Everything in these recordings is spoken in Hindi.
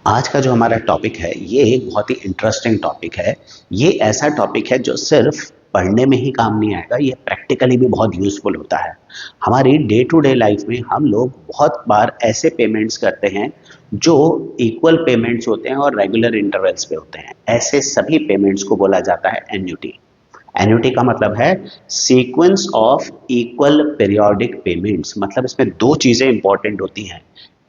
आज का जो हमारा टॉपिक है ये एक बहुत ही इंटरेस्टिंग टॉपिक है। ये ऐसा टॉपिक है जो सिर्फ पढ़ने में ही काम नहीं आएगा, ये प्रैक्टिकली भी बहुत यूज़फुल होता है। हमारी डे टू डे लाइफ में हम लोग बहुत बार ऐसे पेमेंट्स करते हैं जो इक्वल पेमेंट्स होते हैं और रेगुलर इंटरवल्स पे होते हैं। ऐसे सभी पेमेंट्स को बोला जाता है एन्युटी। एन्युटी का मतलब है sequence of equal periodic payments. मतलब इसमें दो चीज़ें इंपॉर्टेंट होती हैं।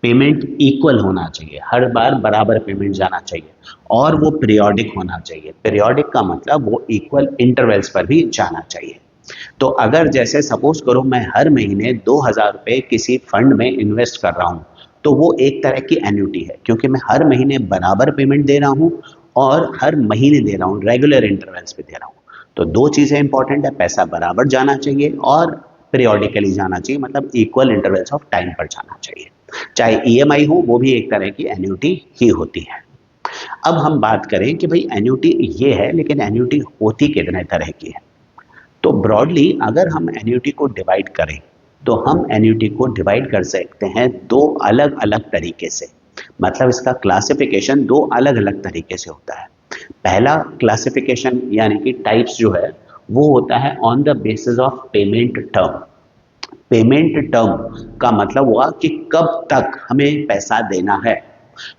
पेमेंट इक्वल होना चाहिए, हर बार बराबर पेमेंट जाना चाहिए, और वो पीरियोडिक होना चाहिए। पीरियोडिक का मतलब वो इक्वल इंटरवल्स पर भी जाना चाहिए। तो अगर जैसे सपोज करो मैं हर महीने 2,000 रुपये किसी फंड में इन्वेस्ट कर रहा हूँ, तो वो एक तरह की एन्युटी है, क्योंकि मैं हर महीने बराबर पेमेंट दे रहा हूँ और हर महीने दे रहा हूँ, रेगुलर इंटरवल्स पे दे रहा हूँ। तो दो चीज़ें इंपॉर्टेंट है, पैसा बराबर जाना चाहिए और पीरियोडिकली जाना चाहिए, मतलब इक्वल इंटरवल्स ऑफ टाइम पर जाना चाहिए। चाहे ईएमआई हो, वो भी एक तरह की एन्युटी ही होती है। अब हम बात करें कि भाई एन्युटी ये है, लेकिन एन्युटी होती कितने तरह की है। तो ब्रॉडली अगर हम एन्युटी को डिवाइड करें, तो हम एन्युटी को डिवाइड कर सकते हैं दो अलग अलग तरीके से। मतलब इसका क्लासिफिकेशन दो अलग अलग तरीके से होता है। पहला क्लासिफिकेशन यानी कि टाइप्स जो है, वो होता है on the basis of payment term. Payment term का मतलब हुआ कि कब तक हमें पैसा देना है।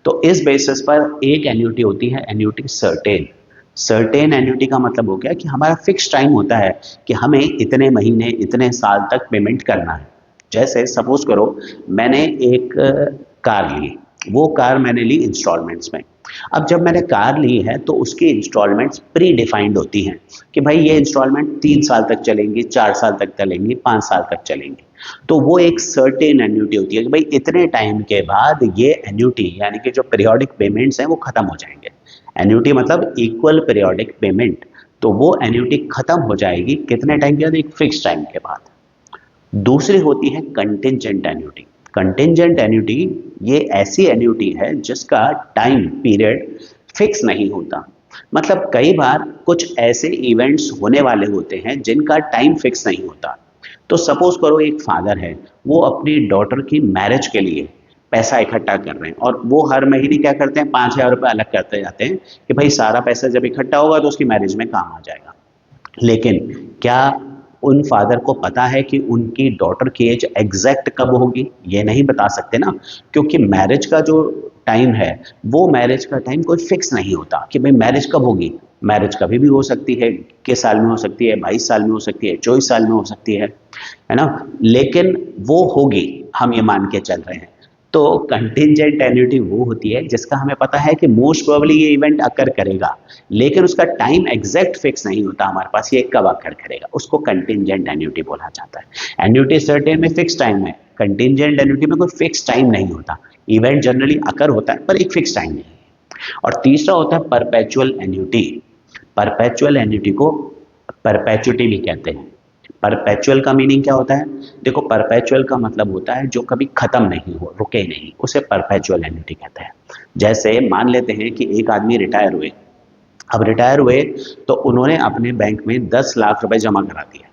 तो इस बेसिस पर एक एन्युटी होती है, एन्युटी सर्टेन। सर्टेन एन्युटी का मतलब हो गया कि हमारा फिक्स टाइम होता है कि हमें इतने महीने इतने साल तक पेमेंट करना है। जैसे सपोज करो मैंने एक कार ली, वो कार मैंने ली इंस्टॉलमेंट्स में। अब जब मैंने कार ली है तो उसकी इंस्टॉलमेंट्स प्री डिफाइंड होती हैं कि भाई ये इंस्टॉलमेंट 3 साल तक चलेंगी, 4 साल तक चलेंगी, 5 साल तक चलेंगी। तो वो एक सर्टेन एन्युटी होती है कि भाई इतने टाइम के बाद ये एन्युटी यानी कि जो पीरियोडिक पेमेंट्स हैं वो खत्म हो जाएंगे। एन्युटी मतलब इक्वल पीरियोडिक पेमेंट। तो वो एन्युटी खत्म हो जाएगी कितने टाइम के बाद, एक फिक्स टाइम के बाद। दूसरी होती है कंटिंजेंट एन्युटी। कंटिंजेंट एन्युटी ये ऐसी एन्युटी है जिसका टाइम पीरियड फिक्स नहीं होता। मतलब कई बार कुछ ऐसे इवेंट्स होने वाले होते हैं जिनका टाइम फिक्स नहीं होता। तो सपोज करो एक फादर है, वो अपनी डॉटर की मैरिज के लिए पैसा इकट्ठा कर रहे हैं और वो हर महीने क्या करते हैं, 5,000 रुपये अलग करते जाते हैं कि भाई सारा पैसा जब इकट्ठा होगा तो उसकी मैरिज में काम आ जाएगा। लेकिन क्या उन फादर को पता है कि उनकी डॉटर की एज एग्जैक्ट कब होगी? ये नहीं बता सकते ना, क्योंकि मैरिज का जो टाइम है, वो मैरिज का टाइम कोई फिक्स नहीं होता कि भाई मैरिज कब होगी। मैरिज कभी भी हो सकती है, 21 साल में हो सकती है, 22 साल में हो सकती है, 24 साल में हो सकती है ना। लेकिन वो होगी, हम ये मान के चल रहे हैं। तो कंटिंजेंट एन्युटी वो होती है जिसका हमें पता है कि मोस्ट प्रोबेबली ये इवेंट अकर करेगा, लेकिन उसका टाइम एग्जैक्ट फिक्स नहीं होता हमारे पास, ये कब अकर करेगा, उसको कंटिंजेंट एन्युटी बोला जाता है। एन्युटी सर्टेन में फिक्स टाइम है, कंटिंजेंट एन्युटी में कोई फिक्स टाइम नहीं होता। इवेंट जनरली अकर होता है पर एक फिक्स टाइम नहीं है। और तीसरा होता है परपेचुअल एन्युटी। परपेचुअल एन्युटी को परपेचुटी भी कहते हैं। परपेचुअल का मीनिंग क्या होता है? देखो, परपेचुअल का मतलब होता है जो कभी खत्म नहीं हो, रुके नहीं, उसे परपेचुअल एन्युटी कहते हैं। जैसे मान लेते हैं कि एक आदमी रिटायर हुए। अब रिटायर हुए तो उन्होंने अपने बैंक में 10 लाख रुपए जमा करा दिया।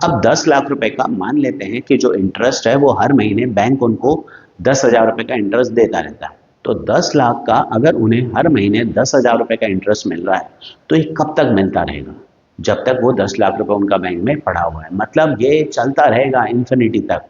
अब 10 लाख रुपए का मान लेते हैं कि जो इंटरेस्ट है वो हर महीने बैंक उनको 10,000 रुपए का इंटरेस्ट देता रहता है। तो 10 लाख का अगर उन्हें हर महीने 10,000 रुपए का इंटरेस्ट मिल रहा है, तो ये कब तक मिलता रहेगा? जब तक वो 10 लाख रुपए उनका बैंक में पड़ा हुआ है, मतलब ये चलता रहेगा इन्फिनिटी तक।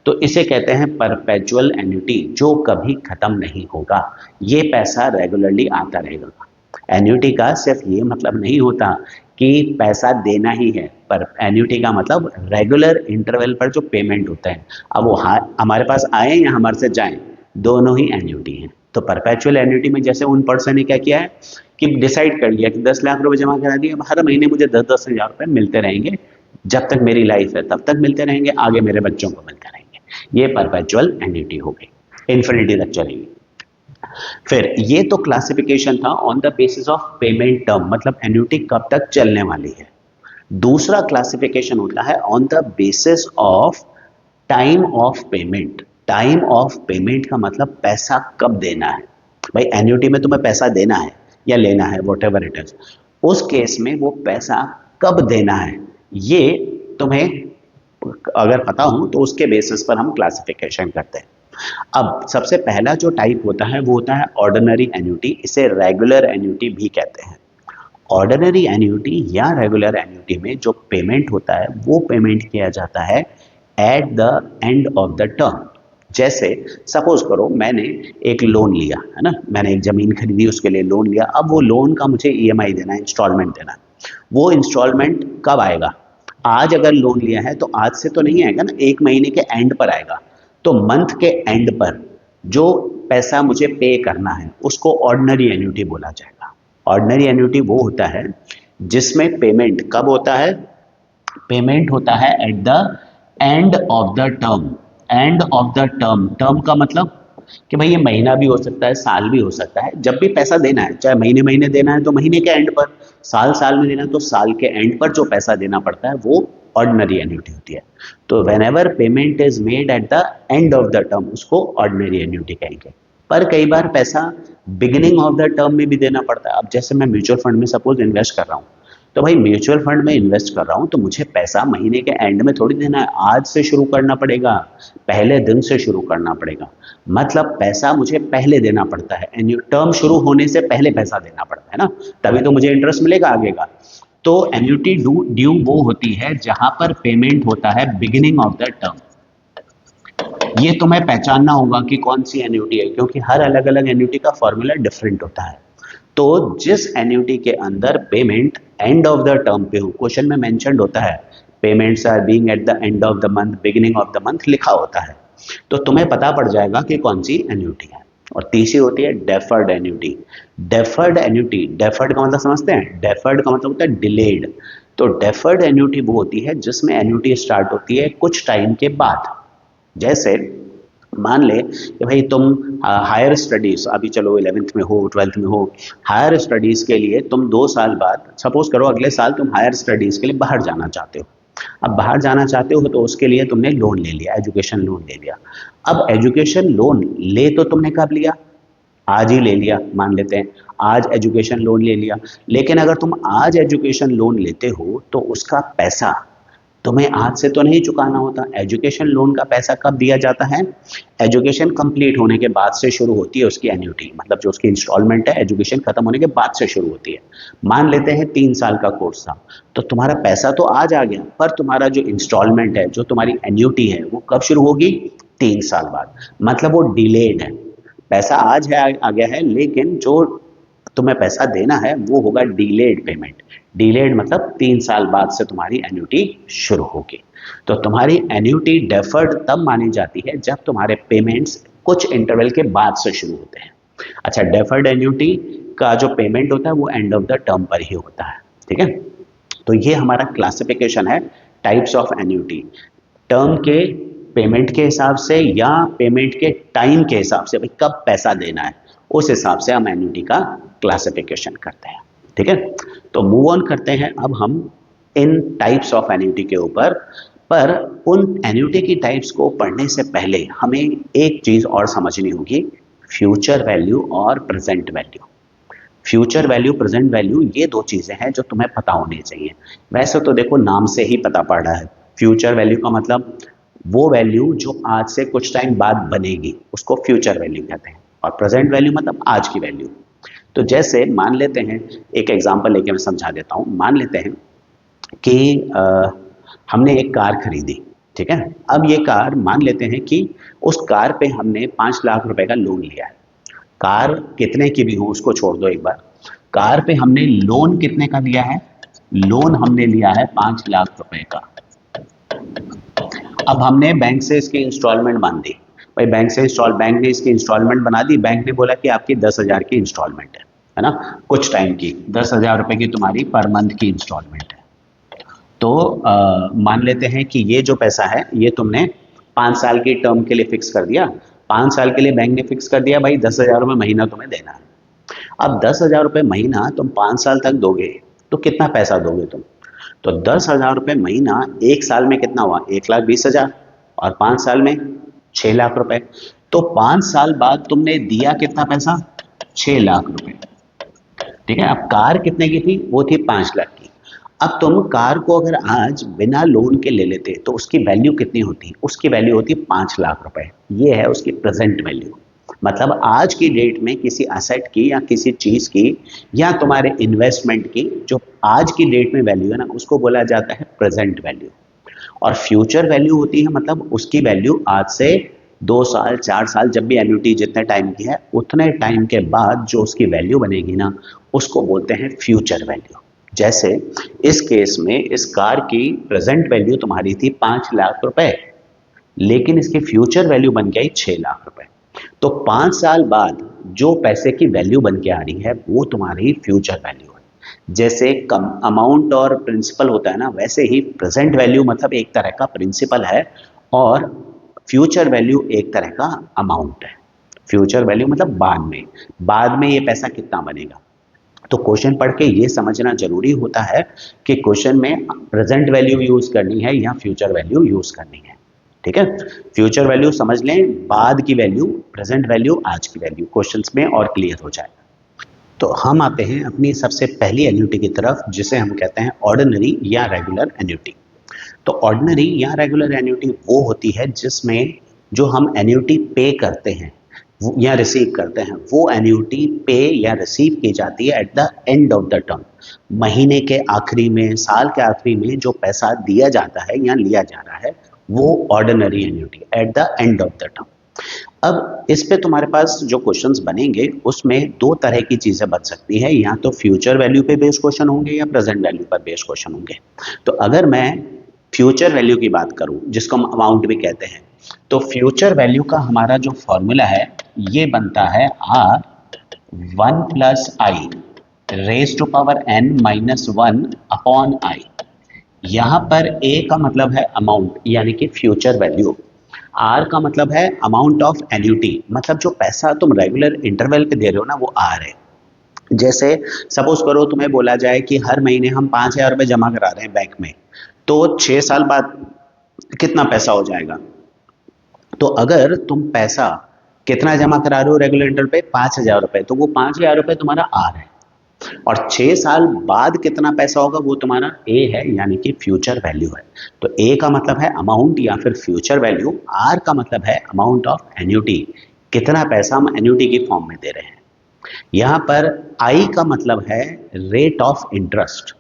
तो इसे कहते हैं परपेचुअल एन्युटी, जो कभी खत्म नहीं होगा। ये पैसा रेगुलरली आता रहेगा। एन्युटी का सिर्फ ये मतलब नहीं होता कि पैसा देना ही है, पर एन्युटी का मतलब रेगुलर इंटरवल पर जो पेमेंट होता है, अब वो हमारे पास आए या हमारे से जाएं, दोनों ही एन्युटी हैं। तो परपेचुअल एन्युटी में जैसे उन पर्सन ने क्या किया है कि डिसाइड कर लिया कि 10 लाख रुपए जमा करा दिए, अब हर महीने मुझे 10-10 हज़ार रुपए मिलते रहेंगे, जब तक मेरी लाइफ है तब तक मिलते रहेंगे, आगे मेरे बच्चों को मिलते रहेंगे। ये परपेचुअल एन्युटी हो गई, इन्फिनिटी तक चलेगी। फिर ये तो क्लासिफिकेशन था on the basis of payment term, मतलब एन्युटी कब तक चलने वाली है। दूसरा क्लासिफिकेशन होता है on the basis of time of payment. Time of payment का मतलब पैसा कब देना है। भाई एन्युटी में तुम्हें पैसा देना है या लेना है, वॉट एवर इट इज, उस केस में वो पैसा कब देना है, ये तुम्हें अगर पता हो तो उसके बेसिस पर हम क्लासिफिकेशन करते हैं। अब सबसे पहला जो टाइप होता है वो होता है ऑर्डिनरी एन्युटी, इसे रेगुलर एन्युटी भी कहते हैं। ऑर्डिनरी एन्युटी या रेगुलर एन्युटी में जो पेमेंट होता है वो पेमेंट किया जाता है eight the end of the term. जैसे सपोज करो मैंने एक लोन लिया है ना, मैंने एक जमीन खरीदी उसके लिए लोन लिया, अब वो लोन का मुझे ईएमआई देना है, इंस्टॉलमेंट देना है। वो इंस्टॉलमेंट कब आएगा? आज अगर लोन लिया है तो आज से तो नहीं आएगा ना, एक महीने के एंड पर आएगा। तो मंथ के एंड पर जो पैसा मुझे पे करना है उसको ऑर्डिनरी एन्युटी बोला जाएगा। ऑर्डिनरी एन्युटी वो होता है जिसमें पेमेंट कब होता है? पेमेंट होता है eight the end of the term. And of the term, term का मतलब कि भाई ये महीना भी हो सकता है, साल भी हो सकता है, जब भी पैसा देना है, चाहे महीने महीने देना है तो महीने के एंड पर, साल साल में देना है तो साल के एंड पर जो पैसा देना पड़ता है वो ऑर्डिनरी एन्युटी होती है। तो when ever payment is made at the end of the term उसको ऑर्डिनरी एन्युटी कहेंगे। पर कई बार पैसा बिगिनिंग ऑफ द टर्म में भी देना पड़ता है। अब जैसे मैं म्यूचुअल फंड में सपोज इन्वेस्ट कर रहा हूँ, तो भाई म्यूचुअल फंड में इन्वेस्ट कर रहा हूं तो मुझे पैसा महीने के एंड में थोड़ी देना है, आज से शुरू करना पड़ेगा, पहले दिन से शुरू करना पड़ेगा। मतलब पैसा मुझे पहले देना पड़ता है, टर्म शुरू होने से पहले पैसा देना पड़ता है ना, तभी तो मुझे इंटरेस्ट मिलेगा आगे का। तो एन्युटी ड्यू वो होती है जहां पर पेमेंट होता है बिगिनिंग ऑफ द टर्म। ये तुम्हें पहचानना होगा कि कौन सी एन्युटी है, क्योंकि हर अलग अलग एन्युटी का फॉर्मूला डिफरेंट होता है। तो जिस एन्युटी के अंदर payment end of the term पे हो, क्वेश्चन में मेंशन्ड होता है payments are being at the end of the month, beginning of the month लिखा होता है, तो तुम्हें पता पड़ जाएगा कि कौन सी एन्युटी है। और तीसरी होती है deferred annuity. Deferred annuity, deferred का मतलब समझते हैं? डेफर्ड का मतलब होता है डिलेड। तो डेफर्ड एन्युटी वो होती है जिसमें एन्युटी स्टार्ट होती है कुछ टाइम के बाद। जैसे मान ले कि भाई तुम हायर स्टडीज, अभी चलो 11th में हो, 12th में हो, हायर स्टडीज के लिए तुम 2 साल बाद, सपोज करो अगले साल तुम हायर स्टडीज के लिए बाहर जाना चाहते हो। अब बाहर जाना चाहते हो तो उसके लिए तुमने लोन ले लिया, एजुकेशन लोन ले लिया। अब एजुकेशन लोन ले तो तुमने कब लिया? आज ही ले लिया, मान लेते हैं आज एजुकेशन लोन ले लिया। लेकिन अगर तुम आज एजुकेशन लोन लेते हो तो उसका पैसा तुम्हें आज से तो नहीं चुकाना होता। एजुकेशन लोन का पैसा कब दिया जाता है? एजुकेशन कंप्लीट होने के बाद से शुरू होती है उसकी एन्युटी, मतलब जो उसकी इंस्टॉलमेंट है एजुकेशन खत्म होने के बाद से शुरू होती है। मान लेते हैं 3 साल का कोर्स था, तो तुम्हारा पैसा तो आज आ गया, पर तुम्हारा जो इंस्टॉलमेंट है, जो तुम्हारी एन्युटी है, वो कब शुरू होगी? 3 साल बाद। मतलब वो डिलेड है, पैसा आज है आ गया है, लेकिन जो तुम्हें पैसा देना है वो होगा डिलेड पेमेंट। डिलेड मतलब 3 साल बाद से तुम्हारी एन्युटी शुरू होगी। तो तुम्हारी एन्युटी डेफर्ड तब मानी जाती है जब तुम्हारे पेमेंट्स कुछ इंटरवल के बाद से शुरू होते हैं। अच्छा, डेफर्ड एन्युटी का जो पेमेंट होता है वो एंड ऑफ द टर्म पर ही होता है। ठीक है, तो ये हमारा क्लासिफिकेशन है टाइप्स ऑफ एन्युटी। टर्म के पेमेंट के हिसाब से या पेमेंट के टाइम के हिसाब से, भाई कब पैसा देना है, उस हिसाब से हम एन्युटी का क्लासिफिकेशन करते हैं। ठीक है, तो मूव ऑन करते हैं अब हम इन टाइप्स ऑफ एन्युटी के ऊपर। पर उन एन्युटी की टाइप्स को पढ़ने से पहले हमें एक चीज और समझनी होगी, फ्यूचर वैल्यू और present value. Future value, present value, ये दो चीजें हैं जो तुम्हें पता होनी चाहिए। वैसे तो देखो नाम से ही पता पड़ रहा है, फ्यूचर वैल्यू का मतलब वो वैल्यू जो आज से कुछ टाइम बाद बनेगी उसको फ्यूचर वैल्यू कहते हैं, और प्रेजेंट वैल्यू मतलब आज की वैल्यू। तो जैसे मान लेते हैं, एक एग्जांपल लेके मैं समझा देता हूँ। मान लेते हैं कि हमने एक कार खरीदी। ठीक है, अब ये कार, मान लेते हैं कि उस कार पे हमने 5 लाख रुपए का लोन लिया है। कार कितने की भी हो उसको छोड़ दो एक बार, कार पे हमने लोन कितने का लिया है? लोन हमने लिया है 5 लाख रुपए का। अब हमने बैंक से इसकी इंस्टॉलमेंट बांध दी। भाई बैंक ने इसकी इंस्टॉलमेंट बना दी, बैंक ने बोला कि आपकी 10,000 की इंस्टॉलमेंट है ना, कुछ टाइम की 10,000 रुपए की तुम्हारी पर मंथ की इंस्टॉलमेंट है। तो मान लेते हैं कि ये जो पैसा है ये तुमने 5 साल की टर्म के लिए फिक्स कर दिया। 5 साल के लिए बैंक ने फिक्स कर दिया, भाई 10,000 रुपये महीना तुम्हें देना है। अब 10,000 रुपये महीना तुम 5 साल तक दोगे तो कितना पैसा दोगे तुम? तो 10,000 रुपये महीना 1 साल में कितना हुआ? 1,20,000, और 5 साल में 6 लाख रुपए। तो 5 साल बाद तुमने दिया कितना पैसा? 6 लाख रुपए। ठीक है, अब कार कितने की थी? वो थी 5 लाख की। अब तुम कार को अगर आज बिना लोन के ले लेते तो उसकी वैल्यू कितनी होती? उसकी वैल्यू होती 5 लाख रुपए। ये है उसकी प्रेजेंट वैल्यू। मतलब आज की डेट में किसी एसेट की या किसी चीज की या तुम्हारे इन्वेस्टमेंट की जो आज की डेट में वैल्यू है ना, उसको बोला जाता है प्रेजेंट वैल्यू। और फ्यूचर वैल्यू होती है मतलब उसकी वैल्यू आज से 2 साल 4 साल, जब भी एन्युटी जितने टाइम की है उतने टाइम के बाद जो उसकी वैल्यू बनेगी ना, उसको बोलते हैं फ्यूचर वैल्यू। जैसे इस केस में इस कार की प्रेजेंट वैल्यू तुम्हारी थी 5 लाख रुपए, लेकिन इसकी फ्यूचर वैल्यू बन गई 6 लाख रुपए। तो 5 साल बाद जो पैसे की वैल्यू बन के आ रही है वो तुम्हारी फ्यूचर वैल्यू है। जैसे कम अमाउंट और प्रिंसिपल होता है ना, वैसे ही प्रेजेंट वैल्यू मतलब एक तरह का प्रिंसिपल है और फ्यूचर वैल्यू एक तरह का अमाउंट है। फ्यूचर वैल्यू मतलब बाद में ये पैसा कितना बनेगा। तो क्वेश्चन पढ़ के ये समझना जरूरी होता है कि क्वेश्चन में प्रेजेंट वैल्यू यूज करनी है या फ्यूचर वैल्यू यूज करनी है। ठीक है, फ्यूचर वैल्यू समझ लें, बाद की वैल्यू, प्रेजेंट वैल्यू आज की वैल्यू, क्वेश्चंस में और क्लियर हो जाए। तो हम आते हैं अपनी सबसे पहली एन्युटी की तरफ, जिसे हम कहते हैं ऑर्डिनरी या रेगुलर एन्युटी। तो ऑर्डिनरी या रेगुलर एन्युटी वो होती है जिसमें जो हम एन्युटी पे करते हैं या रिसीव करते हैं, वो एन्युटी पे या रिसीव की जाती है eight the end of the term. महीने के आखिरी में, साल के आखिरी में जो पैसा दिया जाता है या लिया जा रहा है, वो ordinary annuity eight the end of the term. अब इस पे तुम्हारे पास जो क्वेश्चंस बनेंगे उसमें दो तरह की चीजें बन सकती है, या तो फ्यूचर वैल्यू पे बेस्ड क्वेश्चन होंगे या प्रेजेंट वैल्यू पर बेस्ड क्वेश्चन होंगे। तो अगर मैं फ्यूचर वैल्यू की बात करूं, जिसको हम अमाउंट भी कहते हैं, तो फ्यूचर वैल्यू का हमारा जो फॉर्मूला है ये बनता है are 1 + i raise to power n -1 upon i. यहां पर a का मतलब है अमाउंट यानी कि फ्यूचर वैल्यू, आर का मतलब है अमाउंट ऑफ एन्युटी, मतलब जो पैसा तुम रेगुलर इंटरवल पे दे रहे हो ना, वो आर है। जैसे सपोज करो तुम्हें बोला जाए कि हर महीने हम 5,000 रुपये जमा करा रहे हैं बैंक में, तो 6 साल बाद कितना पैसा हो जाएगा? तो अगर तुम पैसा कितना जमा करा रहे हो रेगुलर इंटरवल पे, 5,000 रुपये, तो वो 5,000 रुपये तुम्हारा आर है। और 6 साल बाद कितना पैसा होगा वो तुम्हारा ए है, यानी कि फ्यूचर वैल्यू है। तो ए का मतलब है अमाउंट या फिर फ्यूचर वैल्यू, आर का मतलब है अमाउंट ऑफ एन्युटी, कितना पैसा हम एन्युटी की फॉर्म में दे रहे हैं। यहां पर आई का मतलब है रेट ऑफ इंटरेस्ट।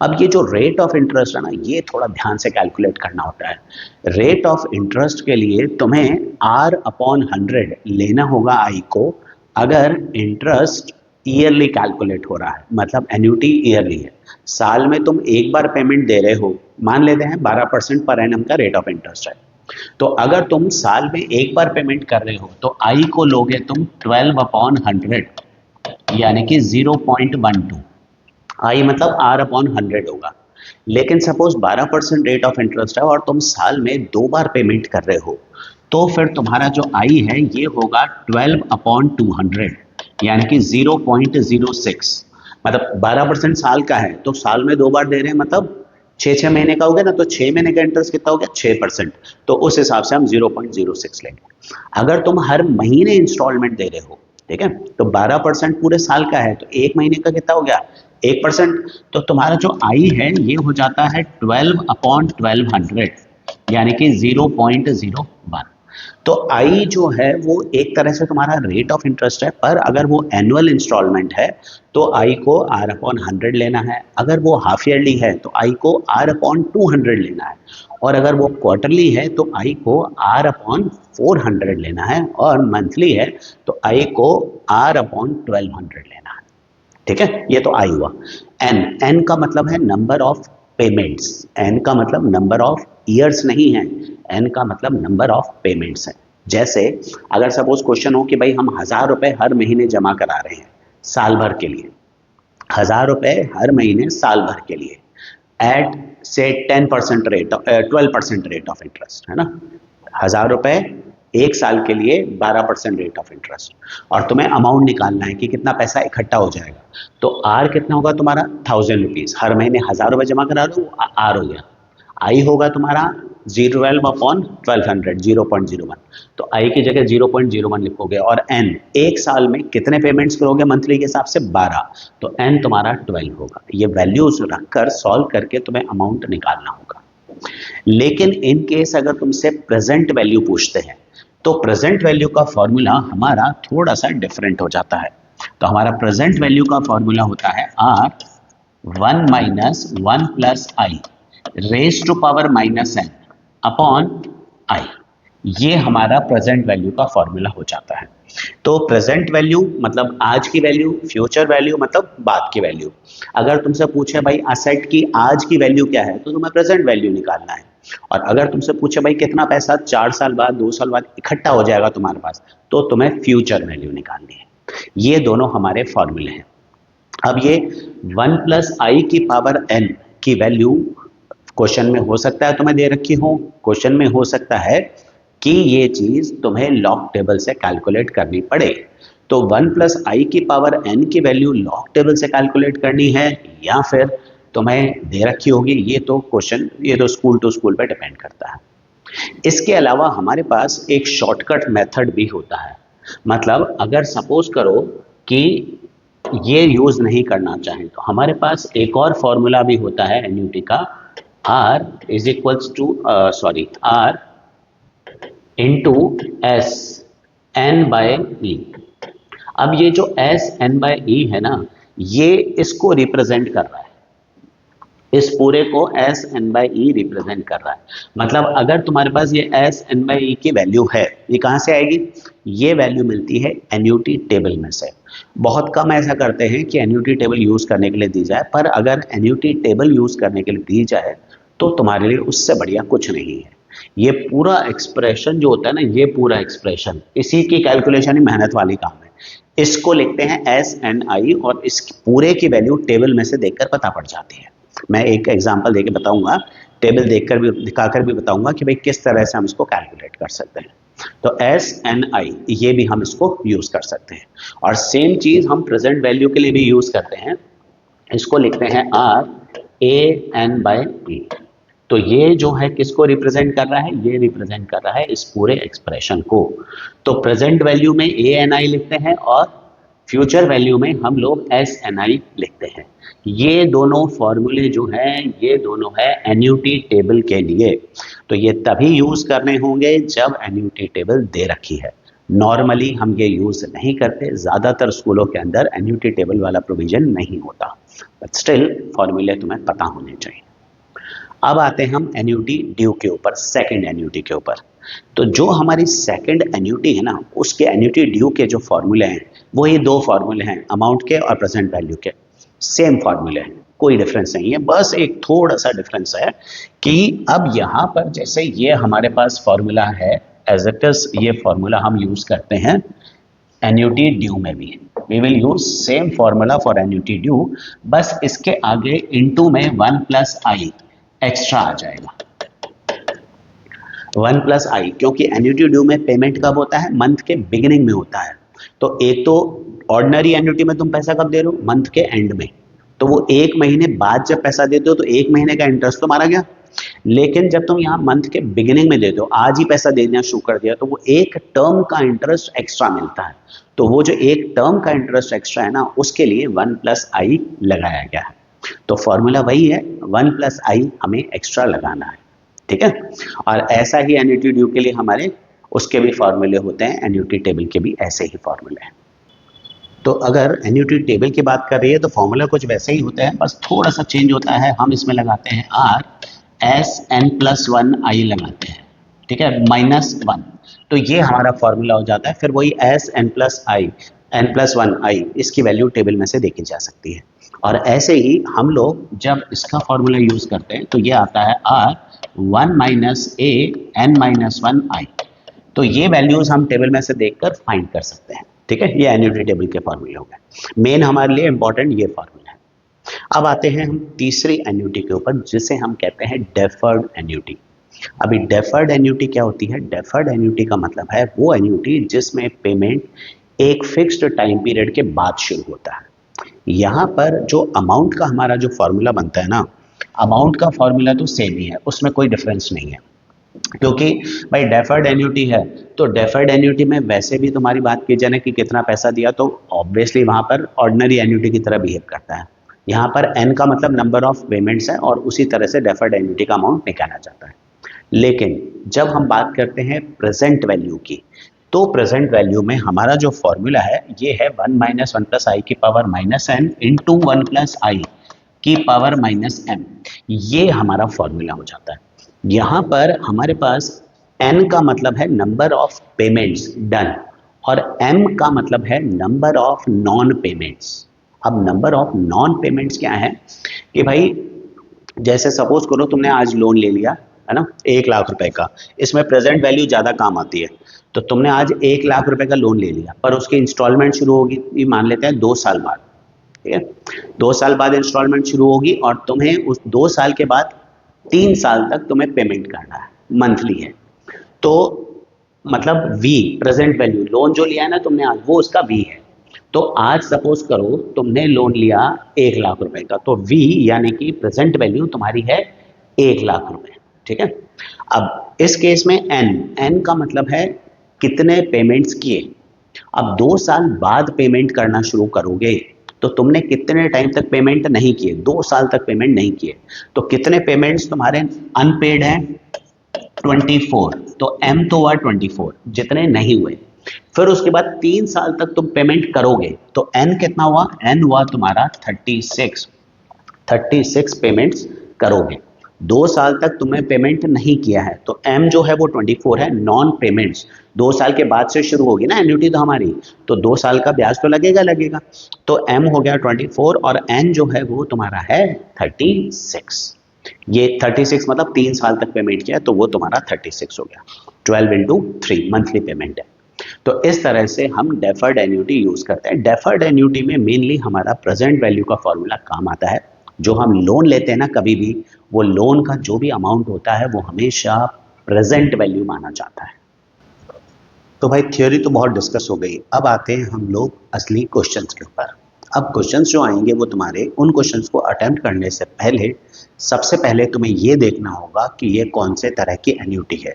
अब ये जो रेट ऑफ इंटरेस्ट है ना, ये थोड़ा ध्यान से कैलकुलेट करना होता है। रेट ऑफ इंटरेस्ट के लिए तुम्हें R/100 लेना होगा आई को, अगर इंटरेस्ट ईयरली कैलकुलेट हो रहा है, मतलब एन्युटी ईयरली है। साल में तुम एक बार पेमेंट दे रहे हो, मान लेते हैं 12% पर एनम का रेट ऑफ इंटरेस्ट है। तो अगर तुम साल में एक बार पेमेंट कर रहे हो तो आई को लोगे तुम 12/100, यानी कि 0.12। आई मतलब R/100 होगा। लेकिन सपोज 12% रेट ऑफ इंटरेस्ट है और तुम साल में 2 बार पेमेंट कर रहे हो, तो फिर तुम्हारा जो आई है ये होगा 12/200, यानी कि 0.06। मतलब 12% साल का है तो साल में 2 बार दे रहे हैं, मतलब 6 6 महीने का हो गया ना, तो 6 महीने का इंटरेस्ट कितना हो गया? 6%। तो उस हिसाब से हम 0.06 लेंगे। अगर तुम हर महीने इंस्टॉलमेंट दे रहे हो, ठीक है, तो 12% पूरे साल का है, तो एक महीने का कितना हो गया? 1%। तो तुम्हारा जो आई है ये हो जाता है 12/1200, यानी कि 0.01। तो आई जो है वो एक तरह से तुम्हारा रेट ऑफ इंटरेस्ट है, पर अगर वो एनुअल इंस्टॉलमेंट है तो आई को R/100 लेना है, अगर वो हाफ ईयरली है तो आई को R/200 लेना है, और अगर वो क्वार्टरली है तो आई को R/400 लेना है, और मंथली है तो आई को R/1200 लेना है। ठीक है, ये तो आई हुआ। एन, एन का मतलब है नंबर ऑफ पेमेंट्स, एन का मतलब नंबर ऑफ ईयर्स नहीं है, एन का मतलब नंबर ऑफ पेमेंट्स है। जैसे अगर सपोज क्वेश्चन हो कि भाई हम 1,000 रुपए हर महीने जमा करा रहे हैं साल भर के लिए, 1,000 रुपए हर महीने साल भर के लिए, एट से 10% रेट, 12% रेट ऑफ इंटरेस्ट है ना। 1,000 रुपए एक साल के लिए 12% रेट ऑफ इंटरेस्ट, और तुम्हें अमाउंट निकालना है कि कितना पैसा इकट्ठा हो जाएगा। तो आर कितना होगा तुम्हारा? 1,000 रुपीज। हर महीने 1,000 रुपए जमा करा दो, आर हो गया। आई होगा तुम्हारा 12 अपॉन 1200, 0.01। तो आई की जगह 0.01 लिखोगे और एन, एक साल में कितने पेमेंट्स करोगे मंथली के हिसाब से? 12। तो एन तुम्हारा 12 होगा। ये वैल्यूज रखकर सॉल्व करके तुम्हें अमाउंट निकालना होगा। लेकिन इन केस अगर तुमसे प्रेजेंट वैल्यू पूछते हैं तो प्रेजेंट वैल्यू का फॉर्मूला हमारा थोड़ा सा डिफरेंट हो जाता है। तो हमारा प्रेजेंट वैल्यू का फॉर्मूला होता है are 1 minus 1 plus i raise to power minus n upon i. ये हमारा प्रेजेंट वैल्यू का फॉर्मूला हो जाता है। तो प्रेजेंट वैल्यू मतलब आज की वैल्यू, फ्यूचर वैल्यू मतलब बाद की वैल्यू। अगर तुमसे पूछे भाई असेट की आज की वैल्यू क्या है तो तुम्हें प्रेजेंट वैल्यू निकालना है। और अगर तुमसे पूछे भाई कितना पैसा 4 साल बाद 2 साल बाद इकट्ठा हो जाएगा तुम्हारे पास, तो तुम्हें फ्यूचर वैल्यू निकालनी है। ये दोनों हमारे फॉर्मूले हैं। अब ये 1 प्लस आई की पावर एन की वैल्यू क्वेश्चन में हो सकता है तुम्हें दे रखी हो, क्वेश्चन में हो सकता है कि ये चीज तुम्हें लॉग टेबल से कैलकुलेट करनी पड़े। तो 1 प्लस आई की पावर एन की वैल्यू लॉग टेबल से कैलकुलेट करनी है या फिर तुम्हें दे रखी होगी, ये तो क्वेश्चन, ये तो स्कूल टू स्कूल पे डिपेंड करता है। इसके अलावा हमारे पास एक शॉर्टकट मेथड भी होता है। मतलब अगर सपोज करो कि ये यूज नहीं करना चाहें तो हमारे पास एक और फॉर्मूला भी होता है एन्युटी का, r is equals to r into s n by e. अब ये जो एस एन बाय ई है ना, ये इसको रिप्रेजेंट कर रहा है, इस पूरे को S n by e represent कर रहा है। मतलब अगर तुम्हारे पास ये एस एन बाई ई की वैल्यू है, ये कहाँ से आएगी? ये वैल्यू मिलती है एन्युटी टेबल में से। बहुत कम ऐसा करते हैं कि एन्युटी टेबल यूज करने के लिए दी जाए, पर अगर एन्युटी टेबल यूज करने के लिए दी जाए तो तुम्हारे लिए उससे बढ़िया कुछ नहीं है। ये पूरा एक्सप्रेशन जो होता है ना, ये पूरा एक्सप्रेशन, इसी की कैलकुलेशन ही मेहनत वाली काम है। इसको लिखते हैं एस एन आई और इस पूरे की वैल्यू टेबल में से देखकर पता पड़ जाती है। मैं एक एग्जांपल देके बताऊंगा, टेबल देखकर भी, दिखाकर भी बताऊंगा कि भाई किस तरह से हम इसको कैलकुलेट कर सकते हैं। तो एस एन आई ये भी हम इसको यूज कर सकते हैं और सेम चीज हम प्रेजेंट वैल्यू के लिए भी यूज करते हैं। इसको लिखते हैं R a n by b. तो ये जो है किसको रिप्रेजेंट कर रहा है? ये रिप्रेजेंट कर रहा है इस पूरे एक्सप्रेशन को। तो प्रेजेंट वैल्यू में ए एन आई लिखते हैं और फ्यूचर वैल्यू में हम लोग एस एन आई लिखते हैं। ये दोनों फॉर्मूले जो हैं, ये दोनों है एन्युटी टेबल के लिए। तो ये तभी यूज करने होंगे जब एन्युटी टेबल दे रखी है। नॉर्मली हम ये यूज नहीं करते, ज्यादातर स्कूलों के अंदर एन्युटी टेबल वाला प्रोविजन नहीं होता, बट स्टिल फॉर्मूले तुम्हें पता होने चाहिए। अब आते हैं हम एन्युटी ड्यू के ऊपर, सेकंड एन्युटी के ऊपर। तो जो हमारी सेकंड एन्युटी है ना, उसके एन्युटी ड्यू के जो फॉर्मूले हैं वो ये दो फॉर्मूले हैं, अमाउंट के और प्रेजेंट वैल्यू के। सेम फॉर्मूले हैं, कोई डिफरेंस नहीं है, बस एक थोड़ा सा डिफरेंस है कि अब यहाँ पर जैसे ये हमारे पास फॉर्मूला है एज इट इज, ये फॉर्मूला हम यूज करते हैं एन्युटी ड्यू में भी। We will use same formula for annuity due, बस इसके आगे इनटू में 1 प्लस आई एक्स्ट्रा आ जाएगा। 1 प्लस आई, क्योंकि एन्युटी ड्यू में पेमेंट कब होता है? मंथ के बिगिनिंग में होता है। तो एक तो ऑर्डिनरी एन्युटी में तुम पैसा कब दे रहे हो? मंथ के एंड में। तो वो एक महीने बाद जब पैसा देते हो तो एक महीने का इंटरेस्ट तो मारा गया। लेकिन जब तुम यहाँ मंथ के बिगिनिंग में देते हो, आज ही पैसा देना शुरू कर दिया, तो वो एक टर्म का इंटरेस्ट एक्स्ट्रा मिलता है। तो वो जो एक टर्म का इंटरेस्ट एक्स्ट्रा है ना, उसके लिए 1 प्लस आई लगाया गया है। तो फॉर्मूला वही है, 1 प्लस आई हमें एक्स्ट्रा लगाना है, ठीक है। और ऐसा ही एन्युटी ड्यू के लिए हमारे उसके भी फॉर्मूले होते हैं, एन्युटी टेबल के भी ऐसे ही फॉर्मूले हैं। तो अगर एन्युटी टेबल की बात कर रही है तो फॉर्मूला कुछ वैसे ही होता है, बस थोड़ा सा चेंज होता है। हम इसमें लगाते हैं आर एस एन प्लस 1 आई लगाते हैं, ठीक है, -1। तो ये हमारा फॉर्मूला हो जाता है। फिर वही एस एन प्लस आई, एन प्लस 1 आई, इसकी वैल्यू टेबल में से देखी जा सकती है। और ऐसे ही हम लोग जब इसका फॉर्मूला यूज करते हैं तो ये आता है are 1 minus a n minus 1 i. तो ये वैल्यूज हम टेबल में से देखकर फाइंड कर सकते हैं, ठीक है। ये एन्युटी टेबल के फॉर्मूले हो गए, मेन हमारे लिए इंपॉर्टेंट ये फॉर्मूला है। अब आते हैं हम तीसरी एन्युटी के ऊपर, जिसे हम कहते हैं डेफर्ड एन्युटी। अभी डेफर्ड एन्युटी क्या होती है? डेफर्ड एन्युटी का मतलब है वो एन्युटी जिसमें पेमेंट एक फिक्स्ड टाइम पीरियड के बाद शुरू होता है। यहाँ पर जो अमाउंट का हमारा जो फॉर्मूला बनता है ना, अमाउंट का फॉर्मूला तो सेम ही है, उसमें कोई डिफरेंस नहीं है। क्योंकि भाई डेफर्ड एन्युटी है, तो डेफर्ड एन्युटी में वैसे भी तुम्हारी बात की जाए ना कि कितना पैसा दिया, तो ऑब्वियसली वहां पर ऑर्डिनरी एन्युटी की तरह बिहेव करता है। यहाँ पर एन का मतलब नंबर ऑफ पेमेंट्स है और उसी तरह से डेफर्ड एन्युटी का अमाउंट निकाला जाता है। लेकिन जब हम बात करते हैं प्रेजेंट वैल्यू की, तो प्रेजेंट वैल्यू में हमारा जो फॉर्मूला है ये है 1 - 1 + i की पावर -n इंटू 1 + i की पावर -m। ये हमारा फॉर्मूला हो जाता है। यहाँ पर हमारे पास n का मतलब है नंबर ऑफ पेमेंट्स डन और m का मतलब है नंबर ऑफ नॉन पेमेंट्स। अब नंबर ऑफ नॉन पेमेंट्स क्या है कि भाई जैसे सपोज करो तुमने आज लोन ले लिया है ना 1 लाख रुपए का, इसमें प्रेजेंट वैल्यू ज्यादा काम आती है। तो तुमने आज 1 लाख रुपए का लोन ले लिया पर उसकी इंस्टॉलमेंट शुरू होगी, ये मान लेते हैं 2 साल बाद। ठीक है, 2 साल बाद इंस्टॉलमेंट शुरू होगी और तुम्हें उस 2 साल के बाद 3 साल तक तुम्हें पेमेंट करना है, मंथली है। तो मतलब वी प्रेजेंट वैल्यू लोन जो लिया है ना तुमने आज वो उसका वी है। तो आज सपोज करो तुमने लोन लिया 1 लाख रुपए का, तो वी यानी कि प्रेजेंट वैल्यू तुम्हारी है 1 लाख रुपए। ठीक है, अब इस केस में एन, एन का मतलब है कितने पेमेंट्स किए। अब 2 साल बाद पेमेंट करना शुरू करोगे तो तुमने कितने टाइम तक पेमेंट नहीं किए, 2 साल तक पेमेंट नहीं किए, तो कितने पेमेंट्स तुम्हारे अनपेड हैं 24, तो एम तो हुआ 24 जितने नहीं हुए। फिर उसके बाद 3 साल तक तुम पेमेंट करोगे तो एन कितना हुआ, एन हुआ तुम्हारा 36, 36 पेमेंट्स करोगे। 2 साल तक तुमने पेमेंट नहीं किया है तो एम जो है वो 24 है, नॉन पेमेंट्स। 2 साल के बाद से शुरू होगी ना एन्युटी तो हमारी, तो 2 साल का ब्याज तो लगेगा लगेगा। तो एम हो गया 24 और एन जो है वो तुम्हारा है 36। ये 36 मतलब 3 साल तक पेमेंट किया तो वो तुम्हारा 36 हो गया। 12 × 3 मंथली पेमेंट है। तो इस तरह से हम डेफर्ड एन्युटी यूज करते हैं। डेफर्ड एन्युटी में मेनली हमारा प्रेजेंट वैल्यू का फॉर्मूला काम आता है। जो हम लोन लेते हैं ना कभी भी, वो लोन का जो भी अमाउंट होता है वो हमेशा प्रेजेंट वैल्यू माना जाता है। तो भाई थ्योरी तो बहुत डिस्कस हो गई, अब आते हैं हम लोग असली क्वेश्चंस के ऊपर। अब क्वेश्चंस जो आएंगे वो तुम्हारे उन क्वेश्चंस को अटेम्प्ट करने से पहले सबसे पहले तुम्हें ये देखना होगा कि ये कौन से तरह की एन्युटी है।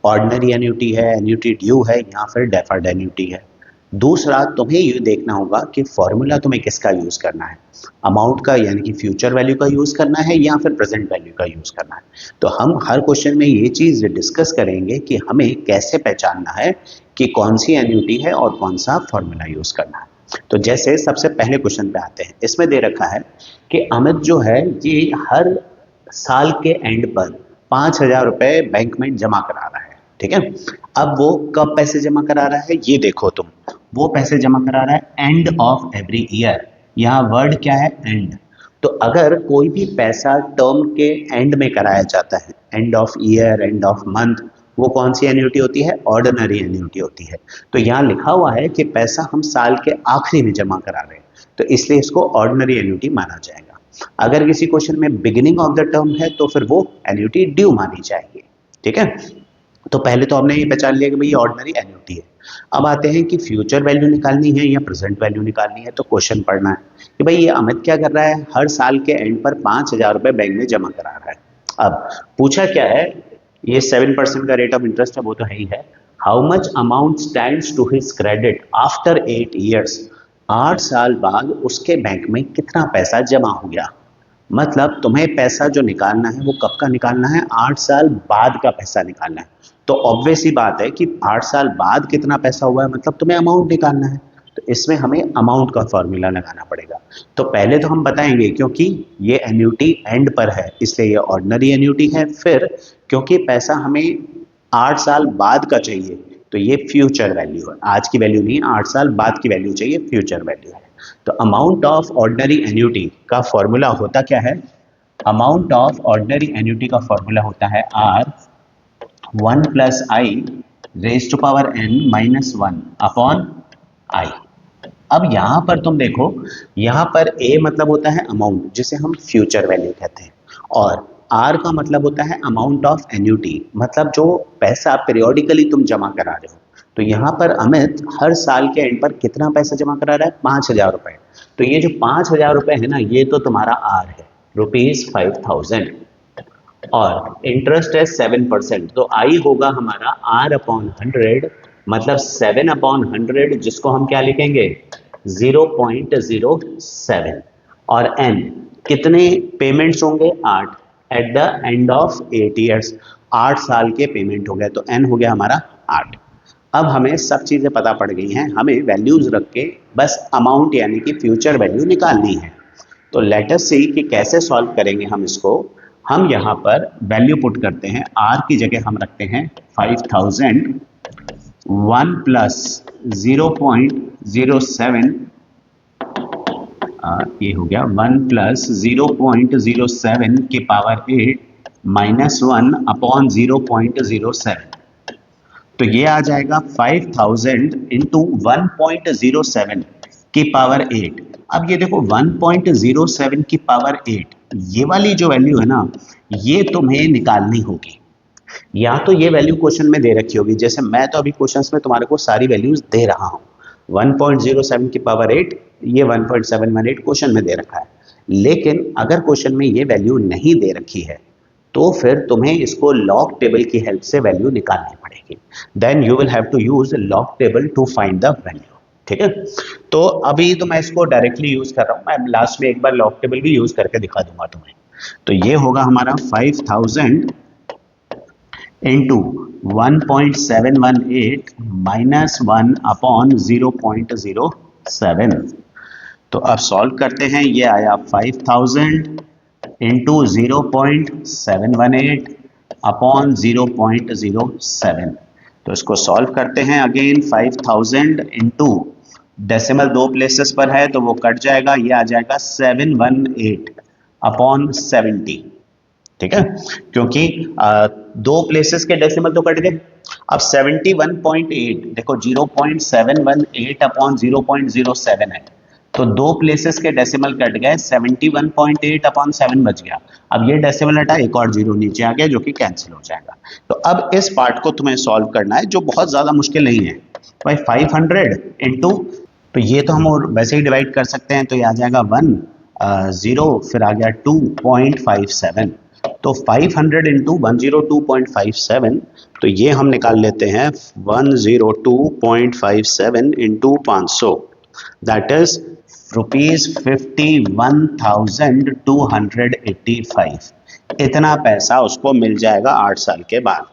ऑर्डिनरी एन्युटी है, एन्युटी ड्यू है या फिर डेफर्ड एन्युटी है। दूसरा तुम्हें ये देखना होगा कि फॉर्मूला तुम्हें किसका यूज करना है, अमाउंट का यानी कि फ्यूचर वैल्यू का यूज करना है या फिर प्रेजेंट वैल्यू का यूज करना है। तो हम हर क्वेश्चन में ये चीज डिस्कस करेंगे कि हमें कैसे पहचानना है कि कौन सी एन्युटी है और कौन सा फॉर्मूला यूज करना है। तो जैसे सबसे पहले क्वेश्चन पे आते हैं, इसमें दे रखा है कि अमित जो है ये हर साल के एंड पर 5,000 रुपए बैंक में जमा करा रहा है। ठीक है, अब वो कब पैसे जमा करा रहा है ये देखो तुम, वो पैसे जमा करा रहा है एंड ऑफ एवरी ईयर। यहाँ वर्ड क्या है, एंड। तो अगर कोई भी पैसा टर्म के एंड में कराया जाता है, end of year, end of month, वो कौन सी एन्युटी होती है, ऑर्डिनरी एन्युटी होती है। तो यहाँ लिखा हुआ है कि पैसा हम साल के आखिरी में जमा करा रहे हैं तो इसलिए इसको ऑर्डिनरी एन्युटी माना जाएगा। अगर किसी क्वेश्चन में बिगिनिंग ऑफ द टर्म है तो फिर वो एन्युटी ड्यू मानी जाएगी। ठीक है, तो पहले तो हमने ये पहचान लिया कि भाई ये ऑर्डिनरी एन्युटी है। अब आते हैं कि फ्यूचर वैल्यू निकालनी है या प्रेजेंट वैल्यू निकालनी है। तो क्वेश्चन पढ़ना है कि भाई ये अमित क्या कर रहा है, हर साल के एंड पर 5,000 रुपए बैंक में जमा करा रहा है। अब पूछा क्या है, ये 7% का रेट ऑफ इंटरेस्ट है वो तो है ही है। How much amount stands to his credit after 8 years, 8 साल बाद उसके बैंक में कितना पैसा जमा हो गया। मतलब तुम्हें पैसा जो निकालना है वो कब का निकालना है, 8 साल बाद का पैसा निकालना है। तो ऑब्वियस ही बात है कि 8 साल बाद कितना पैसा हुआ है मतलब तुम्हें अमाउंट निकालना है। तो इसमें हमें अमाउंट का फॉर्मूला लगाना पड़ेगा। तो पहले तो हम बताएंगे क्योंकि ये एन्युटी एंड पर है इसलिए ये ऑर्डिनरी एन्युटी है। फिर क्योंकि पैसा हमें 8 साल बाद का चाहिए तो ये फ्यूचर वैल्यू है, आज की वैल्यू नहीं, 8 साल बाद की वैल्यू चाहिए, फ्यूचर वैल्यू है। तो अमाउंट ऑफ ऑर्डिनरी एन्युटी का फॉर्मूला होता क्या है, अमाउंट ऑफ ऑर्डिनरी एन्युटी का फॉर्मूला होता है आर 1 + i⁻⁻1 अपॉन आई। अब यहां पर तुम देखो, यहां पर ए मतलब होता है अमाउंट जिसे हम फ्यूचर वैल्यू कहते हैं और आर का मतलब होता है अमाउंट ऑफ एन्युटी, मतलब जो पैसा पीरियोडिकली तुम जमा करा रहे हो। तो यहाँ पर अमित हर साल के एंड पर कितना पैसा जमा करा रहा है, 5,000 रुपए। तो ये जो 5,000 रुपए है ना ये तो तुम्हारा आर है, ₹5,000। और इंटरेस्ट है 7%, तो आई होगा हमारा R/100, मतलब 7/100, जिसको हम क्या लिखेंगे 0.07। और एन कितने पेमेंट्स होंगे 8 eight the end of 8 years, 8 साल के पेमेंट हो गए, तो एन हो गया हमारा 8। अब हमें सब चीज़ें पता पड़ गई हैं, हमें वैल्यूज रख के बस अमाउंट यानी कि फ्यूचर वैल्यू निकालनी है। तो लेट अस सी कि कैसे सॉल्व करेंगे हम इसको। हम यहाँ पर वैल्यू पुट करते हैं, आर की जगह हम रखते हैं 5000, 1 प्लस 0.07, ये हो गया 1 प्लस 0.07 की पावर 8 माइनस 1 अपॉन 0.07, तो ये आ जाएगा 5000 इंटू 1.07 की पावर 8। अब ये देखो 1.07 की पावर 8, ये वाली जो वैल्यू है ना, ये तुम्हें निकालनी होगी। या तो ये वैल्यू क्वेश्चन में दे रखी होगी, जैसे मैं तो अभी क्वेश्चंस में तुम्हारे को सारी वैल्यूज दे रहा हूँ। 1.07 की पावर 8, ये 1.718 क्वेश्चन में दे रखा है। लेकिन अगर क्वेश्चन में ये वैल्यू नहीं दे रखी है, तो फिर तुम्हें इसको लॉग टेबल की हेल्प से वैल्यू निकालनी पड़ेगी। Then you will have to use log table to find the value. ठीक है, तो अभी तो मैं इसको डायरेक्टली यूज कर रहा हूं, मैं लास्ट में एक बार लॉग टेबल भी यूज करके दिखा दूंगा तुम्हें। तो ये होगा हमारा 5000 इंटू 1.718 माइनस 1 अपॉन 0.07। तो अब सॉल्व करते हैं, ये आया 5000 इंटू 0.718 अपॉन 0.07। तो इसको सॉल्व करते हैं, अगेन 5000 इंटू डेसिमल दो प्लेसेस पर है तो वो कट जाएगा, ये आ जाएगा 718 अपॉन 70। ठीक है, क्योंकि दो प्लेसेस के डेसिमल तो कट गए। अब 71.8 देखो 0.718 अपॉन 0.07 है, तो दो प्लेसेस के डेसिमल कट गए, 71.8 अपॉन 7 बच गया। अब ये डेसिमल हटा, एक और जीरो नीचे आ गया जो कि कैंसिल हो जाएगा। तो अब इस पार्ट को तुम्हें सॉल्व करना है, जो बहुत ज्यादा मुश्किल नहीं है भाई। 500 इंटू, तो ये तो हम और वैसे ही डिवाइड कर सकते हैं, तो ये आ जाएगा 1 0 फिर आ गया 2.57। तो 500 इंटू 102.57, तो ये हम निकाल लेते हैं 102.57 इंटू 500, दैट इज ₹51,285। इतना पैसा उसको मिल जाएगा 8 साल के बाद।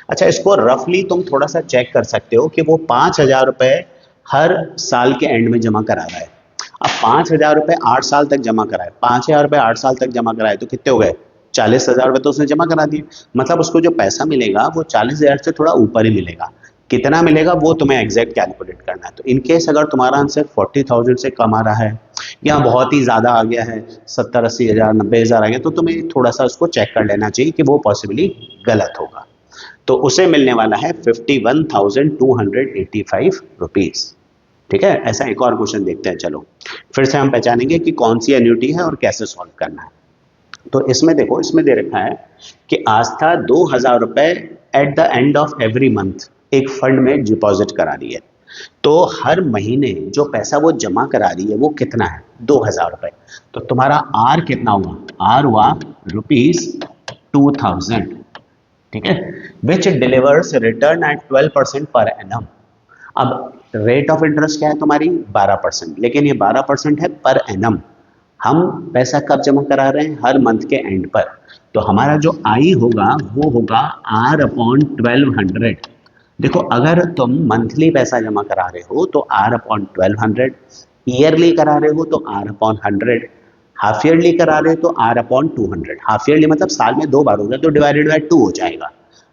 अच्छा, इसको रफली तुम थोड़ा सा चेक कर सकते हो कि वो 5,000 रुपए हर साल के एंड में जमा करा रहा है। अब 5,000 रुपए 8 साल तक जमा कराए, 5,000 रुपए 8 साल तक जमा कराए, तो कितने हो गए 40,000 रुपए तो उसने जमा करा दिए। मतलब उसको जो पैसा मिलेगा वो 40,000 से थोड़ा ऊपर ही मिलेगा। कितना मिलेगा वो तुम्हें एग्जैक्ट कैलकुलेट करना है। तो इनकेस अगर तुम्हारा आंसर 40,000 से कम आ रहा है या बहुत ही ज्यादा आ गया है, 70-80,000 90,000 आ गया, तो तुम्हें थोड़ा सा उसको चेक कर लेना चाहिए कि वो पॉसिबली गलत होगा। तो उसे मिलने वाला है 51,285 रुपीज। ठीक है, ऐसा एक और क्वेश्चन देखते हैं। चलो फिर से हम पहचानेंगे कि कौन सी एन्युटी है और कैसे सॉल्व करना है। तो इसमें देखो, इसमें दे रखा है कि आस्था 2,000 रुपए eight the end of every month एक फंड में डिपॉजिट करा रही है। तो हर महीने जो पैसा वो जमा करा रही है वो कितना है 2,000 रुपए। तो तुम्हारा आर कितना हुआ, आर हुआ ₹2000। ठीक है, विच delivers return eight 12% per annum. अब रेट ऑफ इंटरेस्ट क्या है तुम्हारी 12%, लेकिन ये 12% है पर एनम। हम पैसा कब जमा करा रहे हैं, हर मंथ के एंड पर। तो हमारा जो आई होगा वो होगा R/1200। देखो, अगर तुम मंथली पैसा जमा करा रहे हो तो R/1200, ईयरली करा रहे हो तो R/100, हाफ ईयरली करा रहे हो तो R/200। हाफ ईयरली मतलब साल में 2 बार होगा तो डिवाइडेड बाय 2 हो जाएगा।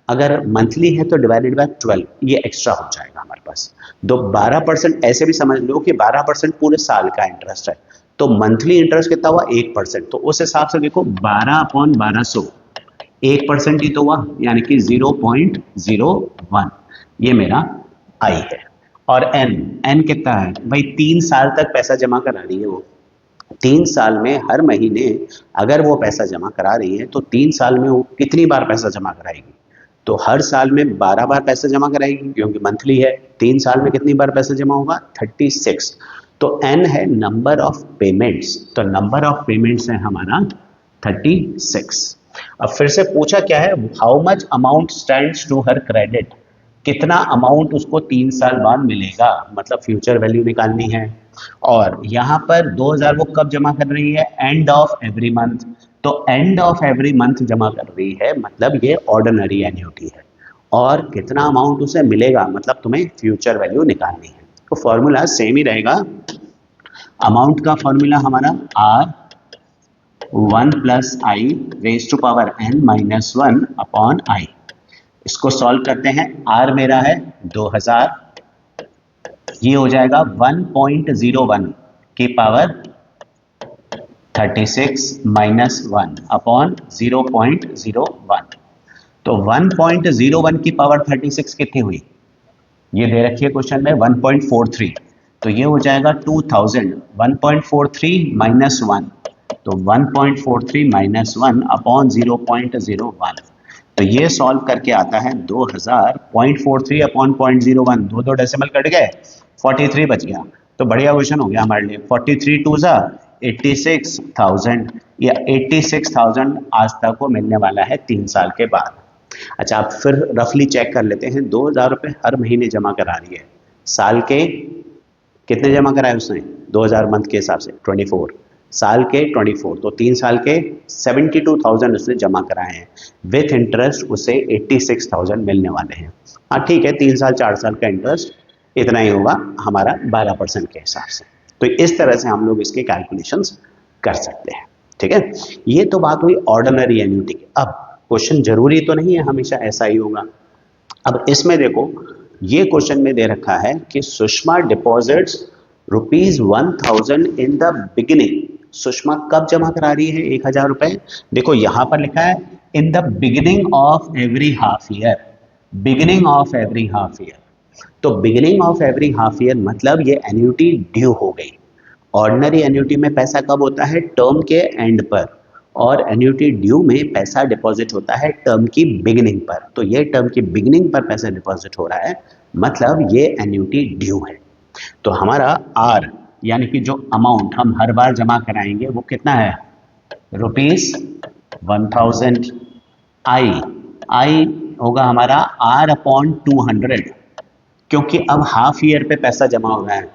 अगर मंथली है तो डिवाइडेड बाय 12, ये एक्स्ट्रा हो जाएगा हमारे पास। तो 12% ऐसे भी समझ लो कि 12% पूरे साल का इंटरेस्ट है। तो मंथली इंटरेस्ट कितना हुआ 1%, तो उस हिसाब से देखो 12/1200 1% ही तो हुआ, यानी कि 0.01, ये मेरा आई है। और एन, एन कितना है भाई, 3 साल तक पैसा जमा करा रही है वो। 3 साल में हर महीने अगर वो पैसा जमा करा रही है तो 3 साल में वो कितनी बार पैसा जमा कराएगी, तो हर साल में 12 बार पैसा जमा कराएगी, क्योंकि मंथली है। 3 साल में कितनी बार पैसा जमा होगा 36। तो एन है नंबर ऑफ पेमेंट्स, तो नंबर ऑफ पेमेंट्स है हमारा 36। अब फिर से पूछा क्या है, how much amount stands to her credit, कितना अमाउंट उसको 3 साल बाद मिलेगा, मतलब फ्यूचर वैल्यू निकालनी है। और यहाँ पर 2000 वो कब जमा कर रही है, एंड ऑफ एवरी मंथ। तो एंड ऑफ एवरी मंथ जमा कर रही है, मतलब ये ऑर्डिनरी एन्युटी है। और कितना अमाउंट उसे मिलेगा, मतलब तुम्हें फ्यूचर वैल्यू निकालनी है। तो फॉर्मूला सेम ही रहेगा। अमाउंट का फॉर्मूला हमारा आर 1 + i⁻1 - 1 अपॉन i। इसको सॉल्व करते हैं। r मेरा है 2000, ये हो जाएगा 1.01 की पावर 36 - 1 अपॉन 0.01। तो 1.01 की पावर 36 कितनी हुई, ये दे रखी है क्वेश्चन में 1.43। तो ये हो जाएगा 2000, 1.43 - 1, तो 1.43 - 1 अपॉन 0.01। तो ये सॉल्व करके आता है 2000, 0.43 अपॉन 0.01, दो दो डेसिमल कट गए, 43 बच गया। तो बढ़िया क्वेश्चन हो गया हमारे लिए। 43 2 ज़ा 86,000, या 86,000 आज तक को मिलने वाला है 3 साल के बाद। अच्छा, आप फिर रफली चेक कर लेते हैं। 2000 रुपये हर महीने जमा करा रही है, साल के कितने जमा कराए उसने, 2000 मंथ के हिसाब से 24, साल के 24, तो 3 साल के 72,000 उसने जमा कराए हैं। विथ इंटरेस्ट उसे 86,000 मिलने वाले हैं। हाँ ठीक है, 3 साल 4 साल का इंटरेस्ट इतना ही होगा हमारा 12% के हिसाब से। तो इस तरह से हम लोग इसके कैलकुलेशंस कर सकते हैं। ठीक है, ये तो बात हुई ऑर्डिनरी एन्युटी की। अब क्वेश्चन जरूरी तो नहीं है हमेशा ऐसा ही होगा। अब इसमें देखो, ये क्वेश्चन में दे रखा है कि Sushma deposits ₹1000 in the beginning. Sushma कब जमा करा रही है 1000 रुपए, देखो यहां पर लिखा है in the beginning of every half year, beginning of every half year. तो beginning of every half year मतलब ये एन्युटी ड्यू हो गई। ऑर्डिनरी एन्युटी में पैसा कब होता है, टर्म के एंड पर, और एन्युटी ड्यू में पैसा डिपॉजिट होता है टर्म की बिगिनिंग पर। तो ये टर्म की बिगिनिंग पर पैसा डिपॉजिट हो रहा है, मतलब ये एन्युटी ड्यू है। तो हमारा आर यानी कि जो अमाउंट हम हर बार जमा कराएंगे वो कितना है, ₹1000। आई होगा हमारा R/200, क्योंकि अब हाफ ईयर पे पैसा जमा हो रहा है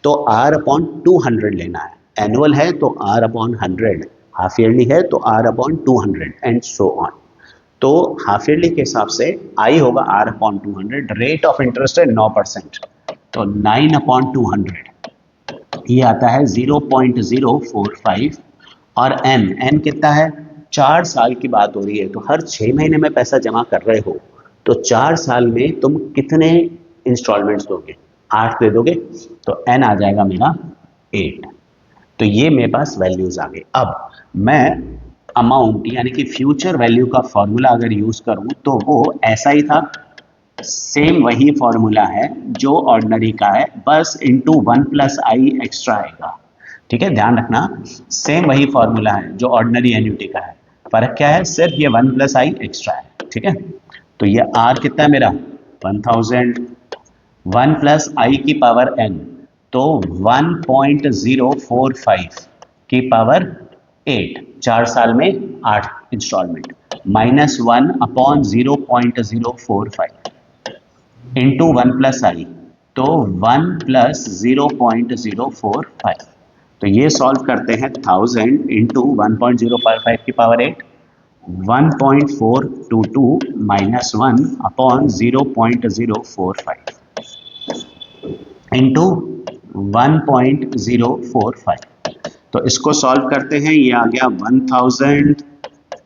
तो R/200 लेना है। एनुअल है तो R/100, हाफ ईयरली है तो R/200 एंड सो ऑन। तो हाफ ईयरली के हिसाब से आई होगा R/200, रेट ऑफ इंटरेस्ट है 9%, तो 9/200 ये आता है 0.045। और एन कितना है, 4 साल की बात हो रही है, तो हर 6 महीने में पैसा जमा कर रहे हो, तो 4 साल में तुम कितने इंस्टॉलमेंट्स दोगे, 8 दे दोगे, तो एन आ जाएगा मेरा 8। तो ये मेरे पास वैल्यूज आ गई। अब मैं अमाउंट यानी कि फ्यूचर वैल्यू का फॉर्मूला अगर यूज करूं तो वो ऐसा ही था, सेम वही फॉर्मूला है जो ऑर्डिनरी का है, बस इंटू 1 + i एक्स्ट्रा आएगा। ठीक है, ध्यान रखना, सेम वही फॉर्मूला है जो ऑर्डिनरी एन्युटी का है, फर्क क्या है, सिर्फ ये 1 + i एक्स्ट्रा है। ठीक है, तो ये r कितना है मेरा 1000, 1 + i की पावर n, तो 1.045 की पावर 8, 4 साल में 8 इंस्टॉलमेंट, -1/0.045 इंटू 1 + i, तो 1 + 0.045। तो ये सॉल्व करते हैं 1000 इंटू 1.055 की पावर 8, 1.422 -1/0.045 इंटू 1.045। तो इसको सॉल्व करते हैं, ये आ गया 1000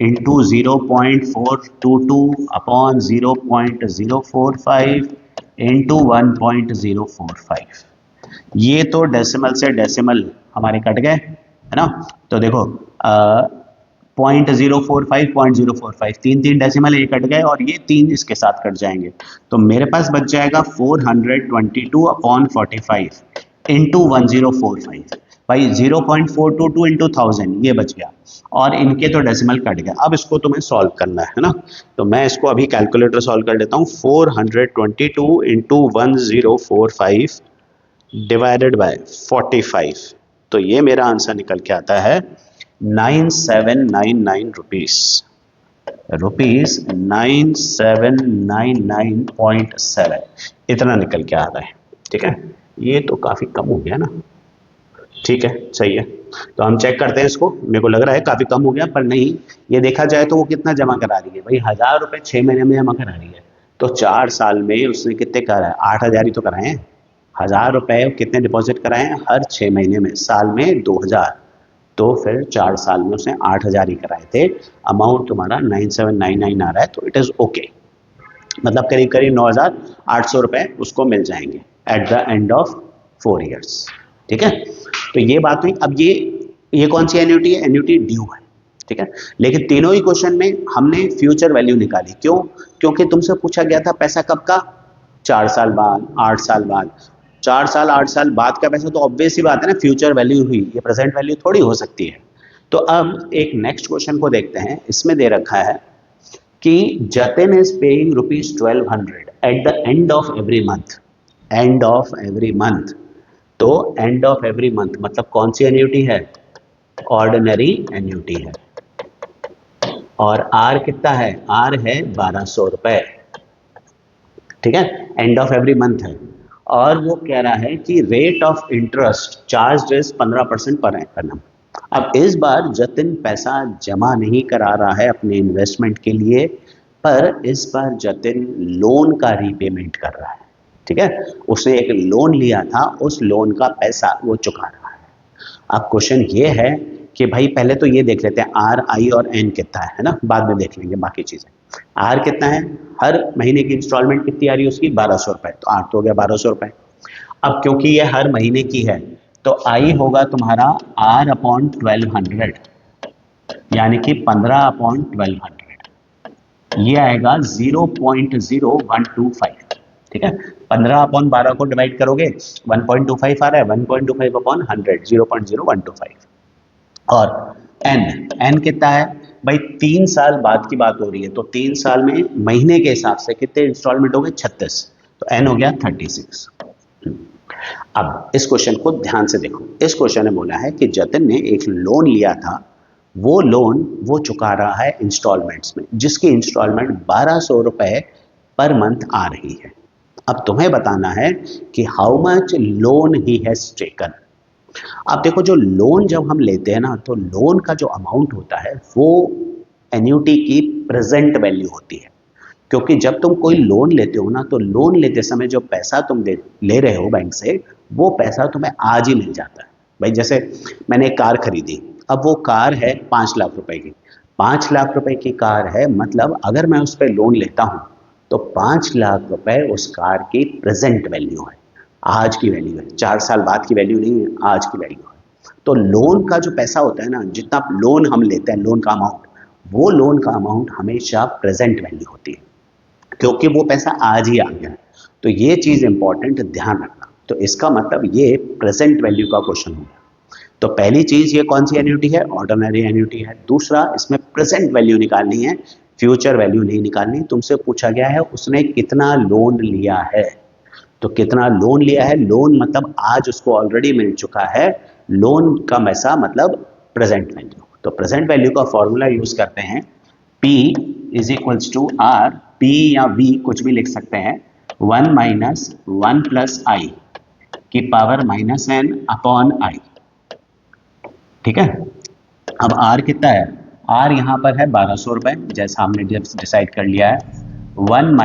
इंटू 0.422/0.045 इंटू 1.045। ये तो डेसिमल से डेसिमल हमारे कट गए, है ना। तो देखो 0.045, 0.045, तीन तीन डेसिमल ये कट गए और ये 3 इसके साथ कट जाएंगे। तो मेरे पास बच जाएगा 422/45 इंटू 1045। भाई 0.422 इंटू 1000 ये बच गया, और इनके तो डेसिमल कट गया। अब इसको तुम्हें सॉल्व करना है ना, तो मैं इसको अभी कैलकुलेटर सॉल्व कर लेता हूँ। 422 इंटू 1045 डिवाइडेड बाय 45, तो ये मेरा आंसर निकल के आता है 9799 रुपीस। ₹9799.7 इतना निकल के आ रहा है। ठीक है, ये तो काफ़ी कम हो गया ना। ठीक है, सही है। तो हम चेक करते हैं इसको, मेरे को लग रहा है काफ़ी कम हो गया, पर नहीं, ये देखा जाए तो वो कितना जमा करा रही है भाई, 1,000 रुपये 6 महीने में जमा करा रही है। तो 4 साल में उसने कितने कराए, 8,000 ही तो कराए हैं। 1,000 रुपये कितने डिपॉजिट कराए हैं, हर 6 महीने में, साल में 2,000। तो फिर 4 साल में उसने 8,000 ही कराए थे। अमाउंट तुम्हारा 9799 आ रहा है, तो इट इज़ ओके। मतलब करीब करीब 9,800 रुपये उसको मिल जाएंगे eight the end of 4 years. ठीक है, तो ये बात हुई। अब ये कौन सी एन्युटी है, एन्युटी ड्यू है। ठीक है, लेकिन तीनों ही क्वेश्चन में हमने फ्यूचर वैल्यू निकाली। क्यों? क्योंकि तुमसे पूछा गया था पैसा कब का, 4 साल बाद, 8 साल बाद। 4 साल 8 साल बाद का पैसा तो ऑब्वियस ही बात है ना, फ्यूचर वैल्यू हुई, ये प्रेजेंट वैल्यू थोड़ी हो सकती है। तो अब एक नेक्स्ट क्वेश्चन को देखते हैं। इसमें दे रखा है कि Jatin is paying ₹1200 eight the end of every month. And of every month, तो एंड ऑफ एवरी मंथ मतलब कौन सी एन्युटी है, ऑर्डिनरी एन्युटी है। और आर कितना है, आर है 1,200 रुपए। ठीक है, एंड ऑफ एवरी मंथ है। और वो कह रहा है कि rate of interest charge is 15% per annum. अब इस बार जतिन पैसा जमा नहीं करा रहा है अपने इन्वेस्टमेंट के लिए, पर इस बार जतिन लोन का रीपेमेंट कर रहा है। ठीक है, उसने एक लोन लिया था, उस लोन का पैसा वो चुका रहा है। अब क्वेश्चन ये है कि भाई पहले तो ये देख लेते हैं आर, आई और एन कितना है ना, बाद में देख लेंगे बाकी चीजें। आर कितना है, हर महीने की इंस्टॉलमेंट कितनी आ रही है उसकी, 1,200 रुपए, तो आर तो हो गया 1,200 रुपए। अब क्योंकि ये हर महीने की है, तो आई होगा तुम्हारा आर अपॉन 1,200, यानी कि 15/1,200। ये आएगा 0.0125। ठीक है, 15/12 को डिवाइड करोगे 1.25 आ रहा है, 1.25/100, 0.0125। और एन कितना है भाई, 3 साल बाद की बात हो रही है, तो 3 साल में महीने के हिसाब से कितने इंस्टॉलमेंट हो गए, 36, तो एन हो गया 36। अब इस क्वेश्चन को ध्यान से देखो। इस क्वेश्चन में बोला है कि जतिन ने एक लोन लिया था, वो लोन वो चुका रहा है इंस्टॉलमेंट्स में, जिसकी इंस्टॉलमेंट 1,200 रुपए पर मंथ आ रही है। अब तुम्हें बताना है कि how much loan he has taken. अब देखो, जो लोन जब हम लेते हैं ना, तो लोन का जो अमाउंट होता है वो एन्युटी की प्रेजेंट वैल्यू होती है। क्योंकि जब तुम कोई लोन लेते हो ना, तो लोन लेते समय जो पैसा तुम ले रहे हो बैंक से, वो पैसा तुम्हें आज ही मिल जाता है। भाई जैसे मैंने एक कार खरीदी, अब वो कार है 5 लाख रुपए की। 5 लाख रुपए की कार है, मतलब अगर मैं उस पर लोन लेता हूँ, तो 5 लाख रुपए उस कार की प्रेजेंट वैल्यू है, आज की वैल्यू है, 4 साल बाद की वैल्यू नहीं है, आज की वैल्यू है। तो लोन का जो पैसा होता है ना, जितना लोन हम लेते हैं, लोन का अमाउंट, वो लोन का अमाउंट हमेशा प्रेजेंट वैल्यू होती है, क्योंकि वो पैसा आज ही आ गया है। तो ये चीज इंपॉर्टेंट ध्यान रखना। तो इसका मतलब ये प्रेजेंट वैल्यू का क्वेश्चन हो गया। तो पहली चीज, ये कौन सी एन्युटी है, ऑर्डिनरी एन्युटी है। दूसरा, इसमें प्रेजेंट वैल्यू निकालनी है, फ्यूचर वैल्यू नहीं निकालनी। तुमसे पूछा गया है उसने कितना लोन लिया है, तो कितना लोन लिया है, लोन मतलब आज उसको ऑलरेडी मिल चुका है, लोन का पैसा मतलब प्रेजेंट वैल्यू। तो प्रेजेंट वैल्यू का फॉर्मूला यूज करते हैं, P is equals to R, P या V कुछ भी लिख सकते हैं, 1 - 1 + I की पावर -n अपॉन I। ठीक है, अब R कितना है, R यहाँ पर है 1,200 रुपए, जैसा हमने डिसाइड कर लिया है। 1 -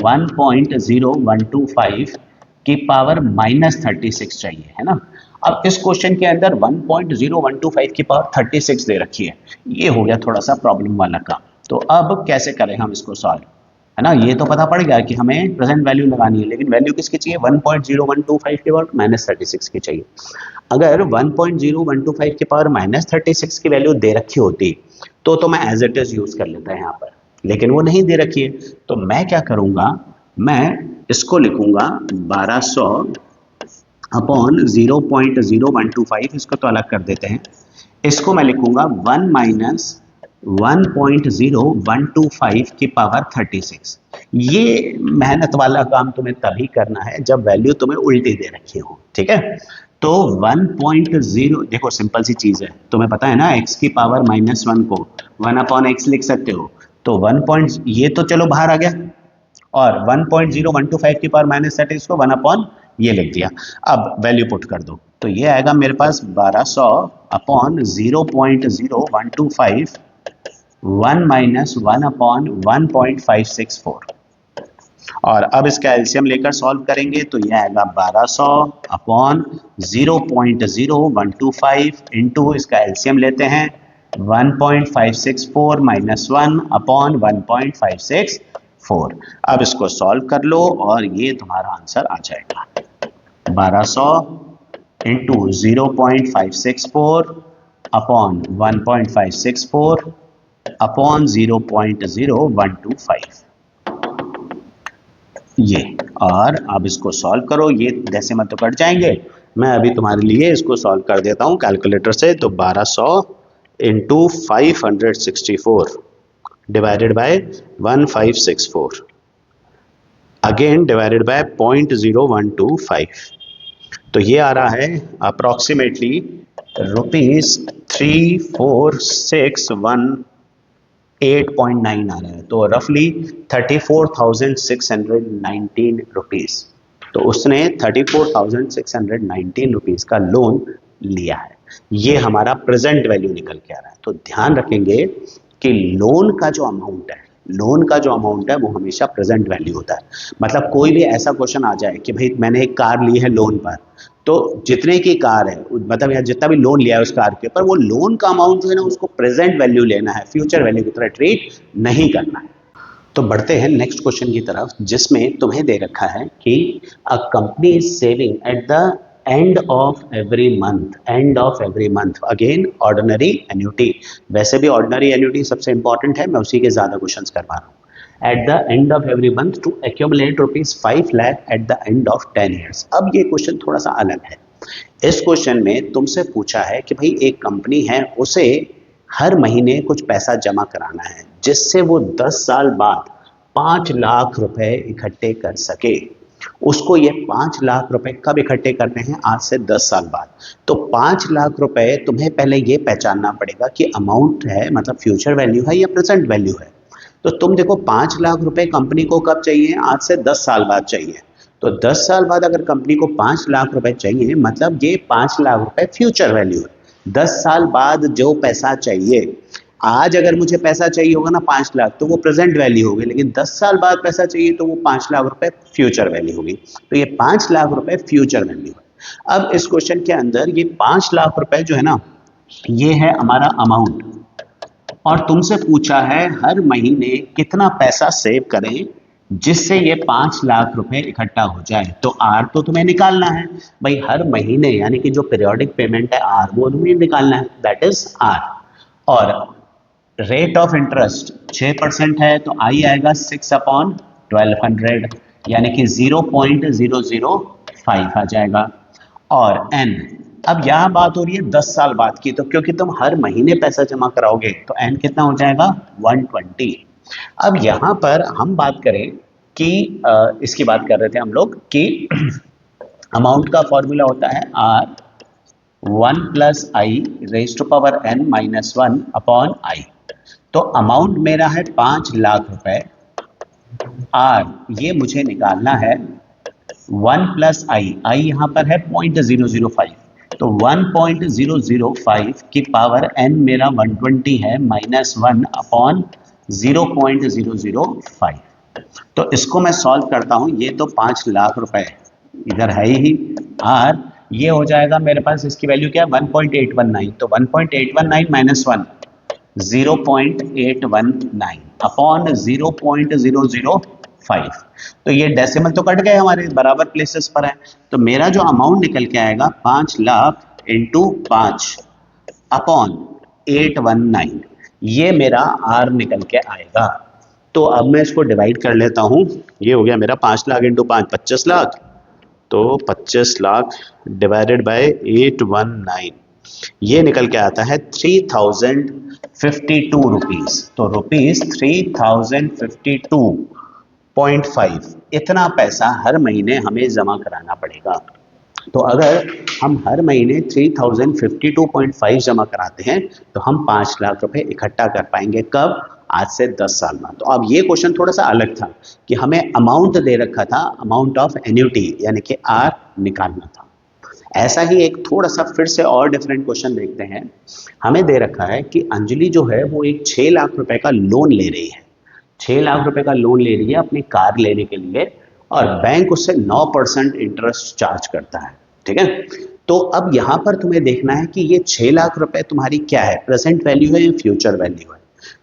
1.0125 की पावर -36 चाहिए, है ना। अब इस क्वेश्चन के अंदर 1.0125 की पावर 36 दे रखी है, ये हो गया थोड़ा सा प्रॉब्लम वाला काम। तो अब कैसे करें हम इसको सॉल्व, है ना। ये तो पता पड़ गया कि हमें प्रेजेंट वैल्यू लगानी है, लेकिन वैल्यू किसकी चाहिए, 1.0125 की पावर -36 की चाहिए। अगर 1.0125 की पावर -36 की वैल्यू दे रखी होती, तो मैं एज इट इज यूज कर लेता यहाँ पर, लेकिन वो नहीं दे रखी है। तो मैं क्या करूंगा, मैं इसको लिखूंगा 1,200 अपॉन 0.0125, इसको तो अलग कर देते हैं। इसको मैं लिखूंगा 1 - 1.0125 की पावर 36। ये मेहनत वाला काम तुम्हें तभी करना है जब वैल्यू तुम्हें उल्टी दे रखी हो। ठीक है, तो 1.0, देखो सिंपल सी चीज है, तुम्हें पता है ना, x की पावर -1 को 1/x लिख सकते हो, तो 1 पॉइंट, ये तो चलो बाहर आ गया, और 1.0125 की पावर माइनस 30 इसको 1 अपॉन ये लिख दिया। अब वैल्यू पुट कर दो, तो ये आएगा मेरे पास 1200 अपॉन 0.0125, 1 माइनस 1 अपॉन 1.564। और अब इसका एलसीएम लेकर सॉल्व करेंगे तो यह आएगा 1200 अपॉन 0.0125 इंटू, इसका एलसीएम लेते हैं 1.564 माइनस 1 अपॉन 1.564। अब इसको सॉल्व कर लो और ये तुम्हारा आंसर आ जाएगा 1200 इंटू 0.564 अपॉन 1.564 अपॉन 0.0125, ये। और अब इसको सॉल्व करो, ये डेसिमल तो कट जाएंगे, मैं अभी तुम्हारे लिए इसको सॉल्व कर देता हूँ कैलकुलेटर से। तो 1200 into 564 divided by 1564 again divided by 0.0125, तो ये आ रहा है अप्रोक्सीमेटली ₹34618.9 आ रहा है, तो रफली 34,619 रुपीज़। तो उसने 34,619 रुपीज़ का लोन लिया है, ये हमारा प्रेजेंट वैल्यू निकल के आ रहा है। तो ध्यान रखेंगे कि लोन का जो अमाउंट है, लोन का जो अमाउंट है वो हमेशा प्रेजेंट वैल्यू होता है। मतलब कोई भी ऐसा क्वेश्चन आ जाए कि भाई मैंने एक कार ली है लोन पर, तो जितने की कार है, मतलब या जितना भी लोन लिया है उस कार के ऊपर, वो लोन का अमाउंट जो है ना उसको प्रेजेंट वैल्यू लेना है, फ्यूचर वैल्यू की तरह ट्रीट नहीं करना है। तो बढ़ते हैं नेक्स्ट क्वेश्चन की तरफ, जिसमें तुम्हें दे रखा है कि a company is saving eight the end of every month, and of every month, again ordinary annuity. वैसे भी ऑर्डिनरी एन्युटी सबसे इंपॉर्टेंट है, मैं उसी के ज्यादा क्वेश्चंस करवा रहा हूँ। At the end of every month to accumulate ₹5 lakh at the end of 10 years. अब ये क्वेश्चन थोड़ा सा अलग है। इस क्वेश्चन में तुमसे पूछा है कि भाई एक कंपनी है, उसे हर महीने कुछ पैसा जमा कराना है जिससे वो 10 साल बाद 5 लाख रुपए इकट्ठे कर सके। उसको ये 5 लाख रुपए कब इकट्ठे करने हैं? आज से 10 साल बाद। तो 5 लाख रुपए तुम्हें पहले ये पहचानना पड़ेगा कि अमाउंट है, मतलब फ्यूचर वैल्यू है या प्रेजेंट वैल्यू है। तो तुम देखो 5 लाख रुपए कंपनी को कब चाहिए? आज से 10 साल बाद चाहिए। तो 10 साल बाद अगर कंपनी को 5 लाख रुपए चाहिए, मतलब ये 5 लाख रुपए फ्यूचर वैल्यू है। 10 साल बाद जो पैसा चाहिए, आज अगर मुझे पैसा चाहिए होगा ना 5 लाख, तो वो प्रेजेंट वैल्यू होगी, लेकिन 10 साल बाद पैसा चाहिए तो वो 5 लाख रुपए फ्यूचर वैल्यू होगी। तो ये 5 लाख रुपए फ्यूचर वैल्यू है। अब इस क्वेश्चन के अंदर ये 5 लाख रुपए जो है ना, ये है हमारा अमाउंट, और तुमसे पूछा है हर महीने कितना पैसा सेव करें जिससे ये 5 लाख रुपए इकट्ठा हो जाए। तो आर तो तुम्हें निकालना है भाई, हर महीने यानी कि जो पीरियोडिक पेमेंट है आर, वो तुम्हें निकालना है, दैट इज आर। और रेट ऑफ इंटरेस्ट 6% है, तो आई आएगा 6 अपॉन 1200, यानी कि 0.005 आ जाएगा। और एन, अब यहां बात हो रही है 10 साल बाद की, तो क्योंकि तुम हर महीने पैसा जमा कराओगे तो एन कितना हो जाएगा? 120। अब यहां पर हम बात करें कि इसकी बात कर रहे थे हम लोग कि अमाउंट का फॉर्मूला होता है are 1 plus i raise to power n minus 1 upon i. तो अमाउंट मेरा है 5 लाख रुपए, आर ये मुझे निकालना है 1 प्लस आई, आई यहाँ पर है 0.005, तो 1.005 की पावर n मेरा 120 है, माइनस 1 अपॉन 0.005। तो इसको मैं सॉल्व करता हूँ, ये तो 5 लाख रुपए इधर है ही, आर ये हो जाएगा मेरे पास, इसकी वैल्यू क्या है? 1.819, तो 1.819 माइनस 1 0.819 अपॉन 0.005। तो ये डेसिमल तो कट गए हमारे, बराबर प्लेसेस पर है। तो मेरा जो अमाउंट निकल के आएगा 5 लाख इंटू 5 अपॉन 819, ये मेरा आर निकल के आएगा। तो अब मैं इसको डिवाइड कर लेता हूं, ये हो गया मेरा 5 लाख इंटू 5 25 लाख, तो 25 लाख डिवाइडेड बाय 819, ये निकल के आता है 3052 रुपीज। तो रुपीज 3052.5, इतना पैसा हर महीने हमें जमा कराना पड़ेगा। तो अगर हम हर महीने 3052.5 जमा कराते हैं तो हम 5 लाख रुपए इकट्ठा कर पाएंगे। कब? आज से 10 साल बाद। तो अब ये क्वेश्चन थोड़ा सा अलग था कि हमें अमाउंट दे रखा था, अमाउंट ऑफ एन्युटी यानी कि आर निकालना था। ऐसा ही एक थोड़ा सा फिर से और डिफरेंट क्वेश्चन देखते हैं। हमें दे रखा है कि अंजलि जो है वो एक 6 लाख रुपए का लोन ले रही है, 6 लाख रुपए का लोन ले रही है अपनी कार लेने के लिए, और बैंक उससे 9% इंटरेस्ट चार्ज करता है। ठीक है, तो अब यहां पर तुम्हें देखना है कि ये 6 लाख रुपए तुम्हारी क्या है, प्रेजेंट वैल्यू है या फ्यूचर वैल्यू है।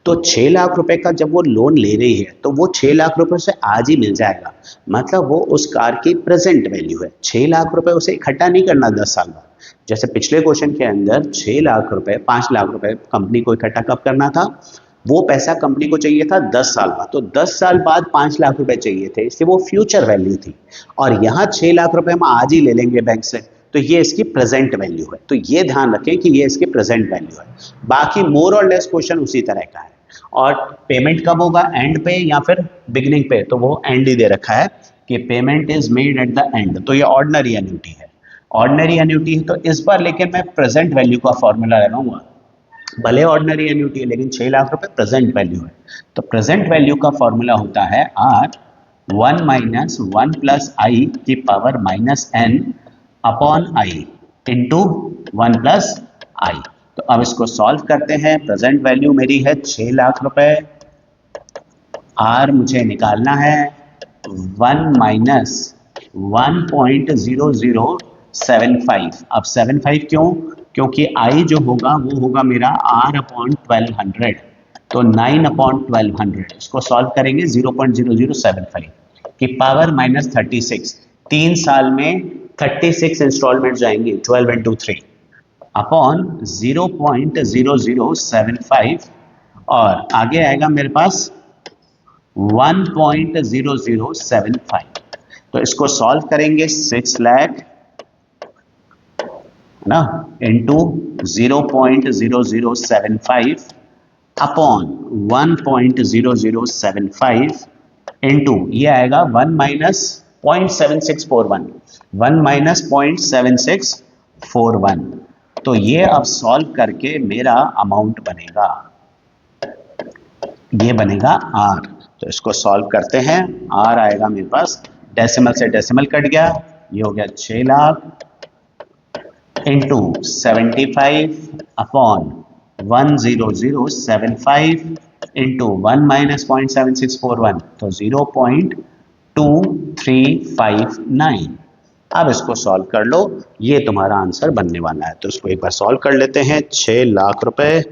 तो 6 लाख रुपए का जब वो लोन ले रही है तो वो 6 लाख रुपए से आज ही मिल जाएगा, मतलब वो उस कार की प्रेजेंट वैल्यू है। 6 लाख रुपए उसे इकट्ठा नहीं करना 10 साल बाद। जैसे पिछले क्वेश्चन के अंदर 6 लाख रुपए 5 लाख रुपए कंपनी को इकट्ठा कब करना था, वो पैसा कंपनी को चाहिए था 10 साल बाद, तो 10 साल बाद 5 लाख रुपए चाहिए थे, इसलिए वो फ्यूचर वैल्यू थी। और यहाँ 6 लाख रुपए हम आज ही ले लेंगे बैंक से, तो ये इसकी प्रेजेंट वैल्यू है। तो ये ध्यान रखें कि ये इसकी प्रेजेंट वैल्यू है। बाकी मोर और लेस क्वेश्चन उसी तरह का है। और पेमेंट कब होगा, एंड पे या फिर बिगिनिंग पे, तो वो एंड ही दे रखा है कि payment is made at the and, तो ये ऑर्डिनरी एन्युटी है। ऑर्डिनरी एन्युटी है तो इस बार लेकिन मैं प्रेजेंट वैल्यू का फॉर्मूला लगाऊंगा। भले ऑर्डिनरी एन्युटी है लेकिन 6 लाख रुपए प्रेजेंट वैल्यू है, तो प्रेजेंट वैल्यू का फॉर्मूला होता है आर 1 माइनस 1 प्लस आई की power minus n upon i into 1 plus i. तो अब इसको सॉल्व करते हैं। प्रेजेंट वैल्यू मेरी है 6 लाख रुपए, आर मुझे निकालना है 1 माइनस 1.0075। अब 75 क्यों, क्योंकि आई जो होगा वो होगा मेरा आर अपॉन 1200, तो 9 अपॉन 1200, इसको सॉल्व करेंगे 0.0075 की पावर माइनस 36। 3 साल में 36 इंस्टॉलमेंट जाएंगे, 12 इंटू 3 अपॉन 0.0075, और आगे आएगा मेरे पास 1.0075। तो इसको सॉल्व करेंगे 6 लाख ना इंटू 0.0075 अपॉन 1.0075 इंटू ये आएगा 1 माइनस 0.7641, 1 माइनस 0.7641। तो ये अब सॉल्व करके मेरा अमाउंट बनेगा, ये बनेगा आर। तो इसको सॉल्व करते हैं, आर आएगा मेरे पास, डेसिमल से डेसिमल कट गया, ये हो गया 6 lakh into 75 upon 10075 into 1 minus 0.7641, तो 0.2359। अब इसको सॉल्व कर लो, ये तुम्हारा आंसर बनने वाला है। तो इसको एक बार सॉल्व कर लेते हैं। 6 लाख रुपए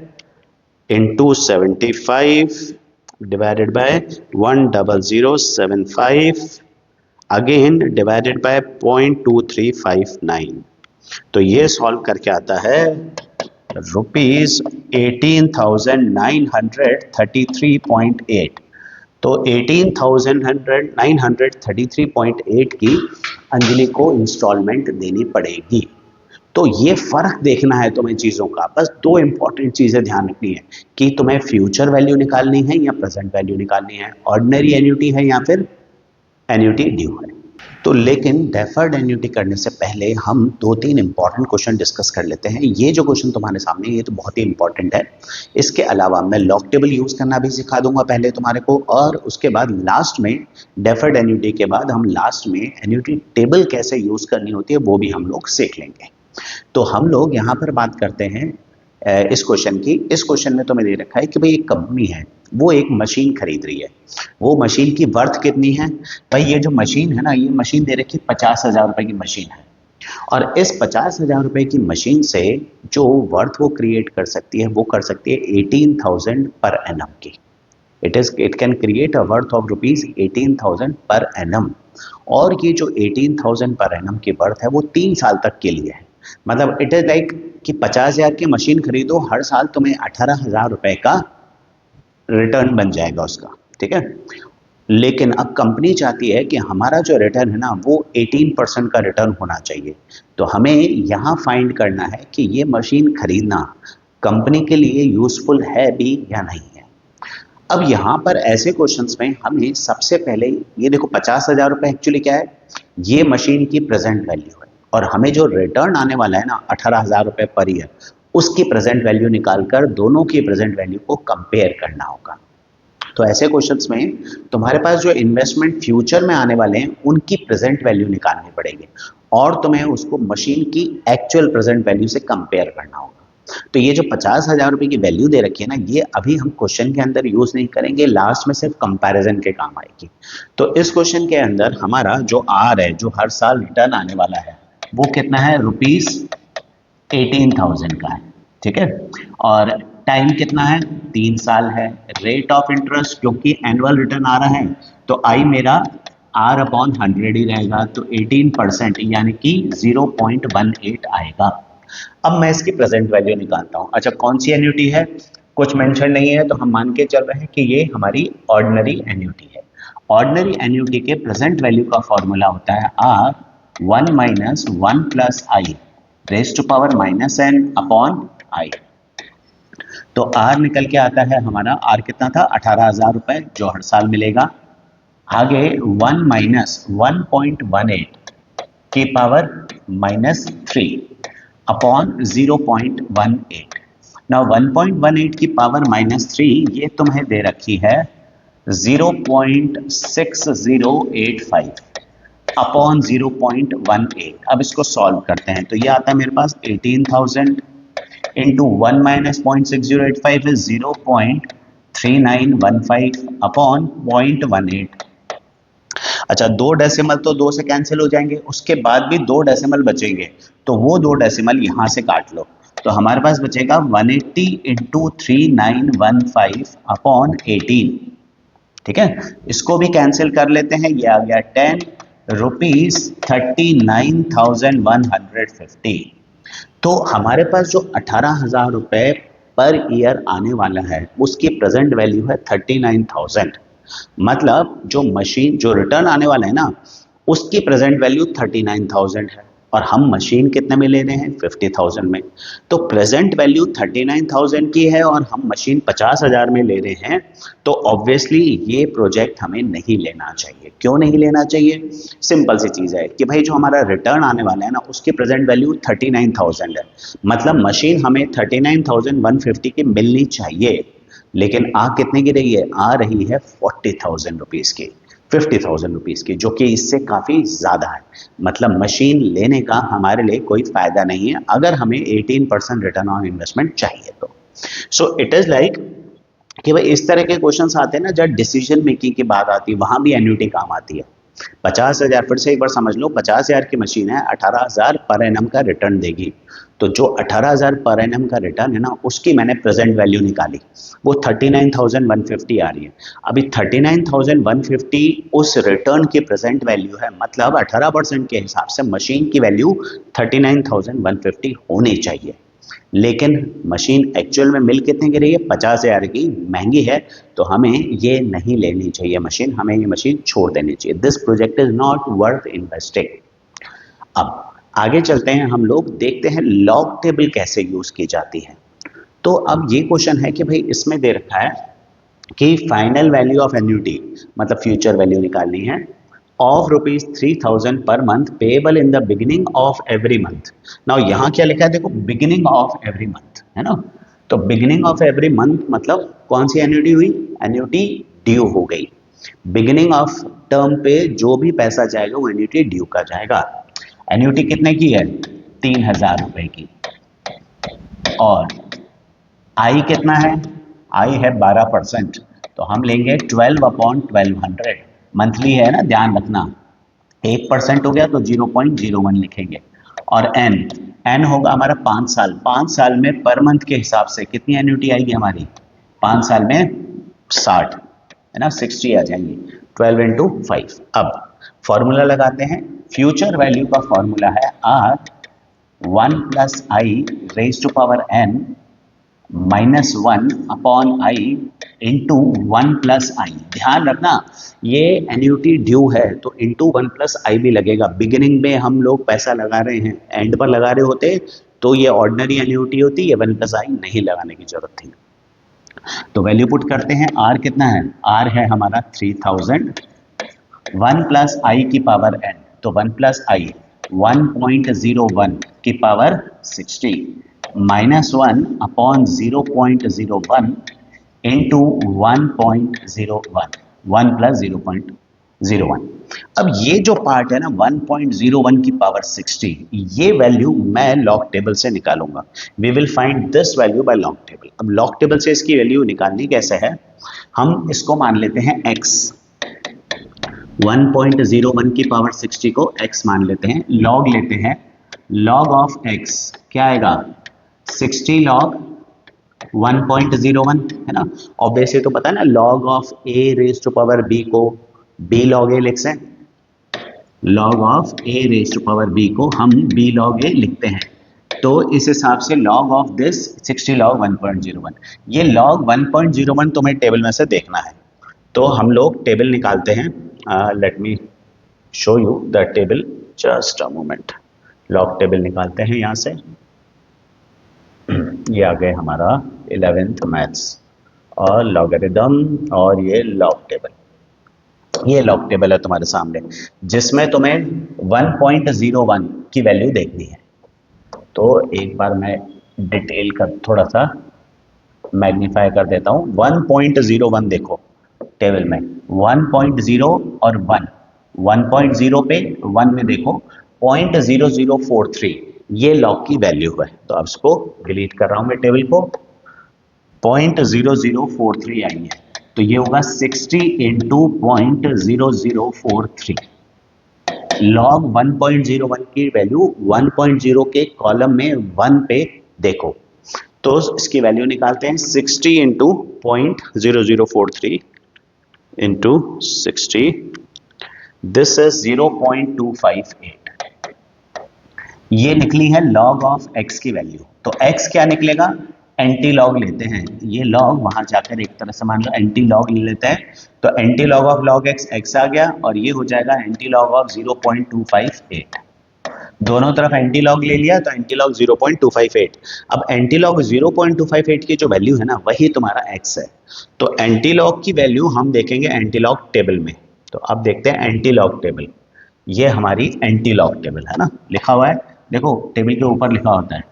into 75 divided by 10075 again divided by 0.2359, तो ये सॉल्व करके आता है रुपीज 18,933.8। तो 18,933.8 की अंजलि को इंस्टॉलमेंट देनी पड़ेगी। तो ये फर्क देखना है तुम्हें चीज़ों का। बस 2 इंपॉर्टेंट चीज़ें ध्यान रखनी है कि तुम्हें फ्यूचर वैल्यू निकालनी है या प्रेजेंट वैल्यू निकालनी है, ऑर्डिनरी एन्युटी है या फिर एन्युटी ड्यू है। तो लेकिन डेफर्ड एन्युटी करने से पहले हम 2-3 इंपॉर्टेंट क्वेश्चन डिस्कस कर लेते हैं। ये जो क्वेश्चन तुम्हारे सामने ये तो बहुत ही इंपॉर्टेंट है। इसके अलावा मैं लॉग टेबल यूज करना भी सिखा दूंगा पहले तुम्हारे को, और उसके बाद लास्ट में डेफर्ड एन्युटी के बाद हम लास्ट में एन्युटी टेबल कैसे यूज करनी होती है वो भी हम लोग सीख लेंगे। तो हम लोग यहाँ पर बात करते हैं इस क्वेश्चन की। इस क्वेश्चन में तुम्हें दे रखा है कि भाई एक कंपनी है, वो एक मशीन खरीद रही है। वो मशीन की वर्थ कितनी है, भाई ये जो मशीन है ना, ये मशीन दे रखी 50,000 रुपए की मशीन है, और इस 50,000 रुपए की मशीन से जो वर्थ वो क्रिएट कर सकती है वो कर सकती है 18,000 पर एनम की। It can create a worth of rupees 18,000 per annum. और ये जो 18,000 पर एनम की वर्थ है वो 3 साल तक के लिए है। मतलब इट इज लाइक कि 50,000 की मशीन खरीदो, हर साल तुम्हें 18,000 रुपए का रिटर्न बन जाएगा उसका। ठीक है, लेकिन अब कंपनी चाहती है कि हमारा जो रिटर्न है ना वो 18% का रिटर्न होना चाहिए। तो हमें यहाँ फाइंड करना है कि ये मशीन खरीदना कंपनी के लिए यूजफुल है भी या नहीं है। अब यहाँ पर ऐसे क्वेश्चंस में हमें सबसे पहले ये देखो 50,000 रुपए एक्चुअली क्या है, ये मशीन की प्रेजेंट वैल्यू है, और हमें जो रिटर्न आने वाला है ना 18,000 रुपए पर ईयर, उसकी प्रेजेंट वैल्यू निकालकर दोनों की प्रेजेंट वैल्यू को कंपेयर करना होगा। तो ऐसे क्वेश्चंस में तुम्हारे पास जो इन्वेस्टमेंट फ्यूचर में आने वाले हैं उनकी प्रेजेंट वैल्यू निकालनी पड़ेगी और तुम्हें उसको मशीन की एक्चुअल प्रेजेंट वैल्यू से कंपेयर करना होगा। तो ये जो 50,000 रुपए की वैल्यू दे रखी है ना, ये अभी हम क्वेश्चन के अंदर यूज नहीं करेंगे, लास्ट में सिर्फ कंपैरिजन के काम आएगी। तो इस क्वेश्चन के अंदर हमारा जो आर है, जो हर साल रिटर्न आने वाला है, वो कितना है, ₹18,000 का है। ठीक है, और टाइम कितना है, 3 साल है। रेट ऑफ इंटरेस्ट, क्योंकि एनुअल रिटर्न आ रहा है तो आई मेरा R/100 ही रहेगा, तो 18% यानी कि 0.18 आएगा। अब मैं इसकी प्रेजेंट वैल्यू निकालता हूँ। अच्छा, कौन सी एन्युटी है, कुछ मेंशन नहीं है, तो हम मान के चल रहे हैं कि ये हमारी ऑर्डिनरी एन्युटी है। ऑर्डिनरी एन्युटी के प्रेजेंट वैल्यू का फॉर्मूला होता है R1 minus 1 plus i raise to power -n upon i. तो R निकल के आता है हमारा, R कितना था, 18,000 रुपए, जो हर साल मिलेगा। आगे 1 माइनस 1.18 की पावर -3 अपॉन 0.18। नाउ 1.18 की पावर -3 ये तुम्हें दे रखी है 0.6085 अपॉन 0.18। अब इसको सॉल्व करते हैं तो ये आता है मेरे पास 18,000 इंटू 1 माइनस 0.6085 इज 0.3915 अपॉन 0.18। अच्छा, 2 डेसिमल तो 2 से कैंसिल हो जाएंगे, उसके बाद भी 2 डेसिमल बचेंगे, तो वो 2 डेसिमल यहां से काट लो, तो हमारे पास बचेगा 180 इंटू 3915 अपॉन 18। ठीक है, इसको भी कैंसिल कर लेते हैं, ये आ गया 10 रुपीज 39,150। तो हमारे पास जो 18,000 रुपए पर ईयर आने वाला है उसकी प्रेजेंट वैल्यू है 39,000। मतलब जो मशीन, जो रिटर्न आने वाला है ना, उसकी प्रेजेंट वैल्यू 39,000 है और हम मशीन कितने में ले रहे हैं, 50,000 में। तो प्रेजेंट वैल्यू 39,000 की है और हम मशीन 50,000 में ले रहे हैं, तो ऑब्वियसली ये प्रोजेक्ट हमें नहीं लेना चाहिए। क्यों नहीं लेना चाहिए, सिंपल सी चीज़ है कि भाई जो हमारा रिटर्न आने वाला है ना, उसकी प्रेजेंट वैल्यू 39,000 है, मतलब मशीन हमें 39,150 की मिलनी चाहिए, लेकिन आ कितने की रही है, आ रही है 40,000 रुपीज़ की, 50,000 रुपीज़ की, जो कि इससे काफ़ी ज़्यादा है। मतलब मशीन लेने का हमारे लिए कोई फ़ायदा नहीं है अगर हमें 18% रिटर्न ऑन इन्वेस्टमेंट चाहिए तो। सो इट इज़ लाइक कि भाई इस तरह के क्वेश्चंस आते हैं ना, जब डिसीजन मेकिंग की बात आती है, वहाँ भी एन्युटी काम आती है। 50,000, फिर से एक बार समझ लो, 50,000 की मशीन है, 18,000 पर एनम का रिटर्न देगी। तो जो 18,000 पर एनम का रिटर्न है ना, उसकी मैंने प्रेजेंट वैल्यू निकाली, वो 39,150 आ रही है। अभी 39,150 उस रिटर्न की प्रेजेंट वैल्यू है, मतलब 18% के हिसाब से मशीन की वैल्यू 39,150 होनी चाहिए। लेकिन मशीन एक्चुअल में मिल कितने की रही है, 50,000 की, महंगी है, तो हमें ये नहीं लेनी चाहिए मशीन, हमें ये मशीन छोड़ देनी चाहिए। This project is not worth investing. अब आगे चलते हैं, हम लोग देखते हैं लॉग टेबल कैसे यूज की जाती है। तो अब ये क्वेश्चन है कि भाई इसमें दे रखा है कि फाइनल वैल्यू ऑफ एन्युटी, मतलब फ्यूचर वैल्यू निकालनी है, of ₹3,000 per month payable in the beginning of every month. Now यहाँ क्या लिखा है, देखो, बिगिनिंग ऑफ एवरी मंथ है ना, तो बिगिनिंग ऑफ एवरी मंथ मतलब कौन सी एन्युटी हुई, एन्युटी ड्यू हो गई। बिगिनिंग ऑफ टर्म पे जो भी पैसा जाएगा वो एन्युटी ड्यू का जाएगा। एन्युटी कितने की है, 3,000 रुपए की, और आई कितना है, आई है 12%, तो हम लेंगे 12/1200। मंथली है ना, ध्यान रखना, 1% हो गया तो 0.01 लिखेंगे। और एन, एन होगा हमारा 5 साल, 5 साल में पर मंथ के हिसाब से कितनी एन्युटी आएगी हमारी, 5 साल में 60 है ना, 60 आ जाएंगी, 12 इंटू 5। अब फॉर्मूला लगाते हैं, फ्यूचर वैल्यू का फॉर्मूला है R1 plus i raise to power n -1 upon i into 1 plus i. ध्यान रखना, ये एन्युटी ड्यू है तो इंटू 1 प्लस आई भी लगेगा। बिगिनिंग में हम लोग पैसा लगा रहे हैं, एंड पर लगा रहे होते तो ये ऑर्डिनरी एन्युटी होती, ये 1 प्लस आई नहीं लगाने की जरूरत थी। तो वैल्यू पुट करते हैं, आर कितना है, आर है हमारा 3,000, 1 प्लस आई की पावर n, तो 1 प्लस आई 1.01 की पावर 60 -1 अपॉन 0.01 इंटू 1.01, 1 प्लस 0.01। अब ये जो पार्ट है ना 1.01 की पावर 60, ये वैल्यू मैं लॉग टेबल से निकालूंगा। We will find this value by log table. अब लॉग टेबल से इसकी वैल्यू निकालनी कैसे है, हम इसको मान लेते हैं x, 1.01 की पावर 60 को x मान लेते हैं, लॉग लेते हैं, लॉग ऑफ x क्या आएगा, 60 लॉग 1.01 है ना। ऑब्वियसली तो पता है ना, log of a raise to power b को b log a लिख सकते हैं, log of a raise to power b को हम b log a लिखते हैं। तो इस हिसाब से log ऑफ दिस 60 log 1.01, ये log 1.01 तुम्हें टेबल में से देखना है। तो हम लोग टेबल निकालते हैं, let me show you the table, just a moment. Log table निकालते हैं यहाँ से, ये आ गए हमारा 11th मैथ्स और लॉगरिदम, और ये लॉग टेबल। ये लॉग टेबल है तुम्हारे सामने, जिसमें तुम्हें 1.01 की वैल्यू देखनी है। तो एक बार मैं डिटेल कर थोड़ा सा मैग्नीफाई कर देता हूँ। 1.01 देखो टेबल में, 1.0 और 1, 1.0 पे 1 में देखो 0.0043, ये लॉग की वैल्यू है। तो अब इसको डिलीट कर रहा हूं मैं टेबल को, 0.0043 आई है, तो ये होगा 60 इंटू 0.0043। लॉग 1.01 की वैल्यू 1.0 के कॉलम में 1 पे देखो, तो इसकी वैल्यू निकालते हैं, 60 इंटू 0.0043 इंटू 60, दिस इज 0.258। ये निकली है लॉग ऑफ x की वैल्यू। तो x क्या निकलेगा, एंटी लॉग लेते हैं, ये लॉग वहां जाकर एक तरह से मान लो एंटी लॉग ले लेते हैं, तो anti log of log x आ गया, और ये हो जाएगा एंटी लॉग ऑफ 0.258। दोनों तरफ एंटी लॉग ले लिया तो एंटी लॉग 0.258। अब एंटी लॉग 0.258 की जो वैल्यू है ना, वही तुम्हारा x है। तो एंटी लॉग की वैल्यू हम देखेंगे एंटी लॉग टेबल में। तो अब देखते हैं एंटी लॉग टेबल, ये हमारी एंटी लॉग टेबल है ना, लिखा हुआ है, देखो टेबल के ऊपर लिखा होता है,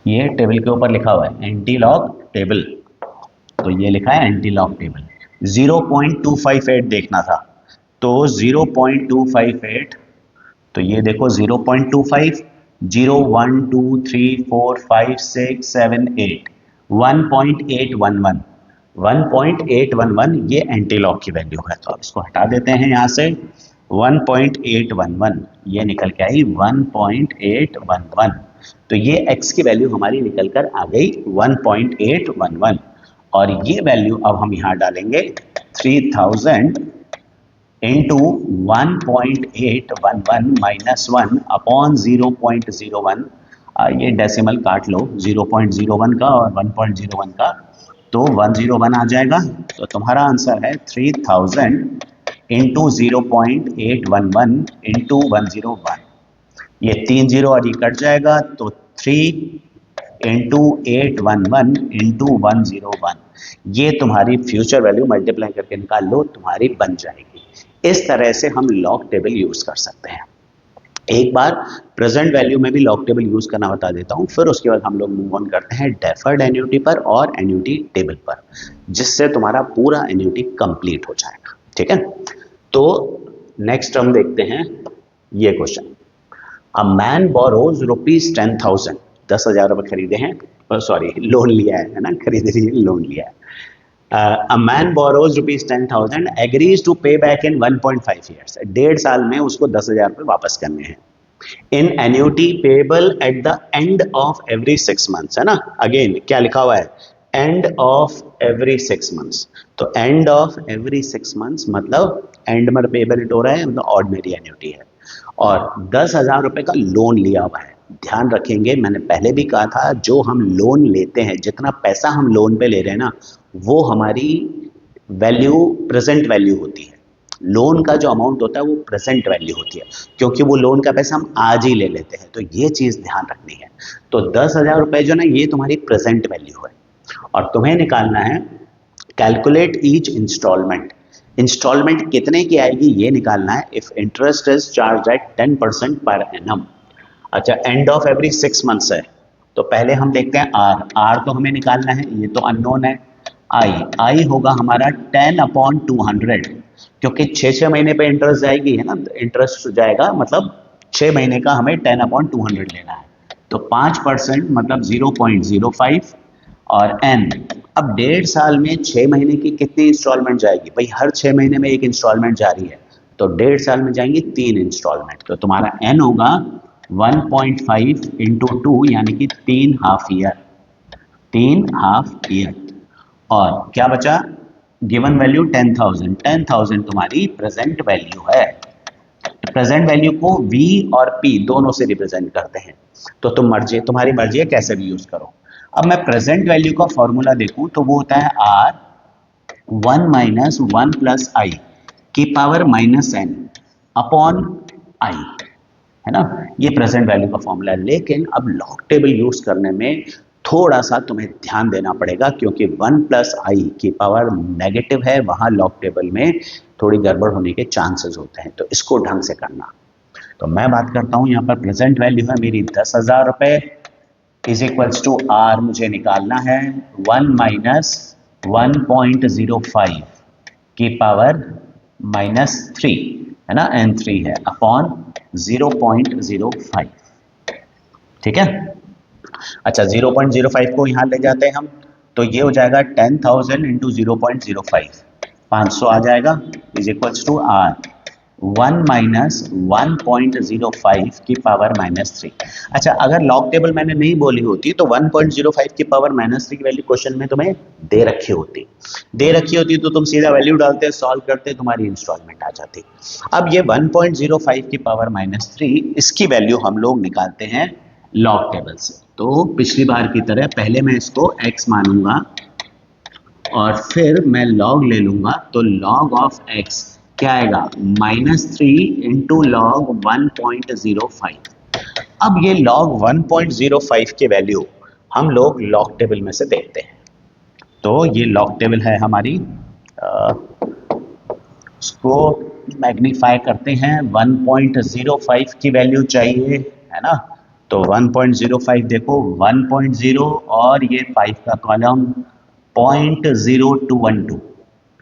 ये टेबल के ऊपर लिखा हुआ है एंटी लॉग टेबल, तो ये लिखा है एंटी लॉग टेबल। 0.258 देखना था, तो 0.258, तो ये देखो 0.25, 0 1 2 3 4 5 6 7 8, 1.811, 1.811 ये एंटी लॉग की वैल्यू है। तो अब इसको हटा देते हैं यहाँ से, 1.811 ये निकल के आई 1.811, तो ये x की वैल्यू हमारी निकल कर आ गई 1.811, और ये वैल्यू अब हम यहाँ डालेंगे 3000 इंटू 1.811 माइनस 1 अपॉन 0.01, ये डेसिमल काट लो 0.01 का और 1.01 का, तो 101 आ जाएगा। तो तुम्हारा आंसर है 3000 इंटू 0.811 इंटू 101, ये 3 जीरो और ये कट जाएगा, तो 3 इंटू 811 इंटू 101, ये तुम्हारी फ्यूचर वैल्यू मल्टीप्लाई करके निकाल लो, तुम्हारी बन जाएगी। इस तरह से हम लॉग टेबल यूज कर सकते हैं। एक बार प्रेजेंट वैल्यू में भी लॉग टेबल यूज करना बता देता हूं, फिर उसके बाद हम लोग मूव ऑन करते हैं डेफर्ड एन्युटी पर और एन्युटी टेबल पर, जिससे तुम्हारा पूरा एन्युटी कंप्लीट हो जाएगा। ठीक है, तो नेक्स्ट हम देखते हैं ये question. A man borrows rupees 10,000, 10,000 रुपए खरीदे हैं, सॉरी लोन लिया है ना, खरीदे नहीं, लोन लिया है। A man borrows rupees 10,000, agrees to pay back in 1.5 years, 1.5 साल में उसको 10,000 रुपए वापस करने हैं। An annuity payable at the end of every 6 months, है ना, अगेन क्या लिखा हुआ है, एंड ऑफ एवरी 6 मंथ्स, तो एंड ऑफ एवरी 6 मंथ्स मतलब एंड में पेबल हो रहा है, मतलब ऑर्डिनरी एन्यूटी है, और 10,000 रुपए का लोन लिया हुआ है। ध्यान रखेंगे, मैंने पहले भी कहा था, जो हम लोन लेते हैं, जितना पैसा हम लोन पे ले रहे हैं ना, वो हमारी वैल्यू प्रेजेंट वैल्यू होती है। लोन का जो अमाउंट होता है वो प्रेजेंट वैल्यू होती है, क्योंकि वो लोन का पैसा हम आज ही ले लेते हैं, तो ये चीज ध्यान रखनी है। तो 10,000 रुपए जो ना, ये तुम्हारी प्रेजेंट वैल्यू है, और तुम्हें निकालना है कैलकुलेट ईच इंस्टॉलमेंट, इंस्टॉलमेंट कितने की आएगी ये निकालना है। If interest is charge at 10% per annum, अच्छा एंड ऑफ एवरी 6 मंथ्स है, तो पहले हम देखते हैं आर, आर तो हमें निकालना है, ये तो अननोन है। आई, आई होगा हमारा 10/200, क्योंकि 6 महीने पे इंटरेस्ट जाएगी है ना, इंटरेस्ट जाएगा, मतलब 6 महीने का हमें 10/200 लेना है। तो 5% मतलब 0.05, और एन, अब 1.5 साल में 6 महीने की कितनी इंस्टॉलमेंट जाएगी भाई, हर 6 महीने में एक इंस्टॉलमेंट जा रही है, तो 1.5 साल में जाएंगी 3 इंस्टॉलमेंट, तो तुम्हारा एन होगा 1.5 इंटू 2, यानी कि 3 हाफ ईयर, 3 हाफ ईयर। और क्या बचा, गिवन वैल्यू 10,000, 10,000 तुम्हारी प्रेजेंट वैल्यू है। प्रेजेंट वैल्यू को वी और पी दोनों से रिप्रेजेंट करते हैं, तो तुम्हारी मर्जी है कैसे भी यूज करो। अब मैं प्रेजेंट वैल्यू का फॉर्मूला देखूं तो वो होता है आर 1 - 1 + आई की पावर -n अपॉन आई, है ना, ये प्रेजेंट वैल्यू का फॉर्मूला है। लेकिन अब लॉग टेबल यूज करने में थोड़ा सा तुम्हें ध्यान देना पड़ेगा, क्योंकि 1 + i की पावर नेगेटिव है, वहां लॉग टेबल में थोड़ी गड़बड़ होने के चांसेस होते हैं, तो इसको ढंग से करना। तो मैं बात करता हूं, यहाँ पर प्रेजेंट वैल्यू है मेरी 10,000 रुपए, इज इक्वल्स टू आर मुझे निकालना है 1 - 1.05 की पावर -3, है ना, n3 है, अपॉन 0.05, ठीक है। अच्छा, 0.05 को यहाँ ले जाते हैं हम, तो ये हो जाएगा 10,000 इंटू 0.05, 500 आ जाएगा, इज इक्वल्स टू आर 1 - 1.05 की पावर -3। अच्छा, अगर लॉग टेबल मैंने नहीं बोली होती तो 1.05 की पावर -3 की वैल्यू क्वेश्चन में तुम्हें दे रखी होती तो तुम सीधा वैल्यू डालते, सॉल्व करते, तुम्हारी इंस्टॉलमेंट आ जाती। अब ये 1.05 की पावर -3, इसकी वैल्यू हम लोग निकालते हैं लॉग टेबल से। तो पिछली बार की तरह पहले मैं इसको x मानूंगा और फिर मैं log ले लूंगा, तो log ऑफ x क्या आएगा, -3 इंटू लॉग 1.05। अब ये log 1.05 की वैल्यू हम लोग लॉग टेबल में से देखते हैं। तो ये लॉग टेबल है हमारी, उसको मैग्नीफाई करते हैं, 1.05 की वैल्यू चाहिए, है ना, तो 1.05 देखो, 1.0 और ये 5 का कॉलम 0.0212,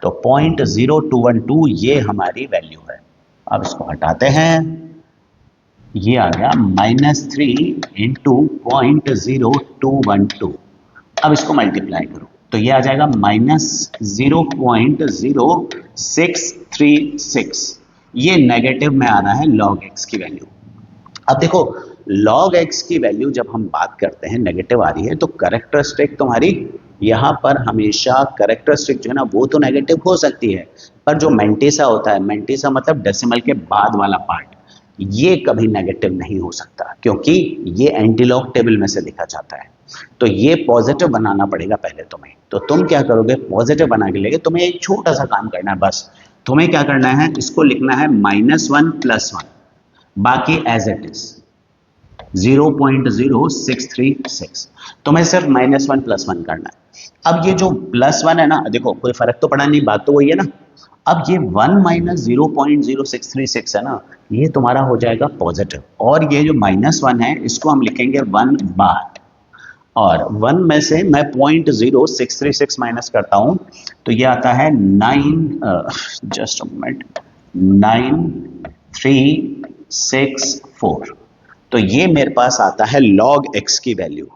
तो 0.0212 ये हमारी वैल्यू है। अब इसको हटाते हैं, ये आ गया -3 इंटू 0.0212। अब इसको मल्टीप्लाई करो तो ये आ जाएगा -0.0636। ये नेगेटिव में आ रहा है log x की वैल्यू। अब देखो, log x की वैल्यू जब हम बात करते हैं नेगेटिव आ रही है, तो कैरेक्टरिस्टिक तुम्हारी यहाँ पर हमेशा कैरेक्टरिस्टिक जो है ना, वो तो नेगेटिव हो सकती है, पर जो मेंटिसा होता है, मेंटिसा मतलब डेसिमल के बाद वाला पार्ट, ये कभी नेगेटिव नहीं हो सकता, क्योंकि ये एंटीलॉग टेबल में से लिखा जाता है। तो ये पॉजिटिव बनाना पड़ेगा पहले तुम्हें। तो तुम क्या करोगे, पॉजिटिव बना के लेके तुम्हें एक छोटा सा काम करना है, बस तुम्हें क्या करना है, इसको लिखना है -1 + 1, बाकी एज इट इज 0.0636, तुम्हें सिर्फ -1 + 1 करना है। अब ये जो +1 है ना, देखो कोई फर्क तो पड़ा नहीं, बात तो वही है ना। अब ये 1 - 0.0636 है ना, ये तुम्हारा हो जाएगा पॉजिटिव, और ये जो -1 है इसको हम लिखेंगे 1 बार, और 1 में से मैं 0.0636 माइनस करता हूं, तो ये आता है 9364। तो ये मेरे पास आता है log x की वैल्यू,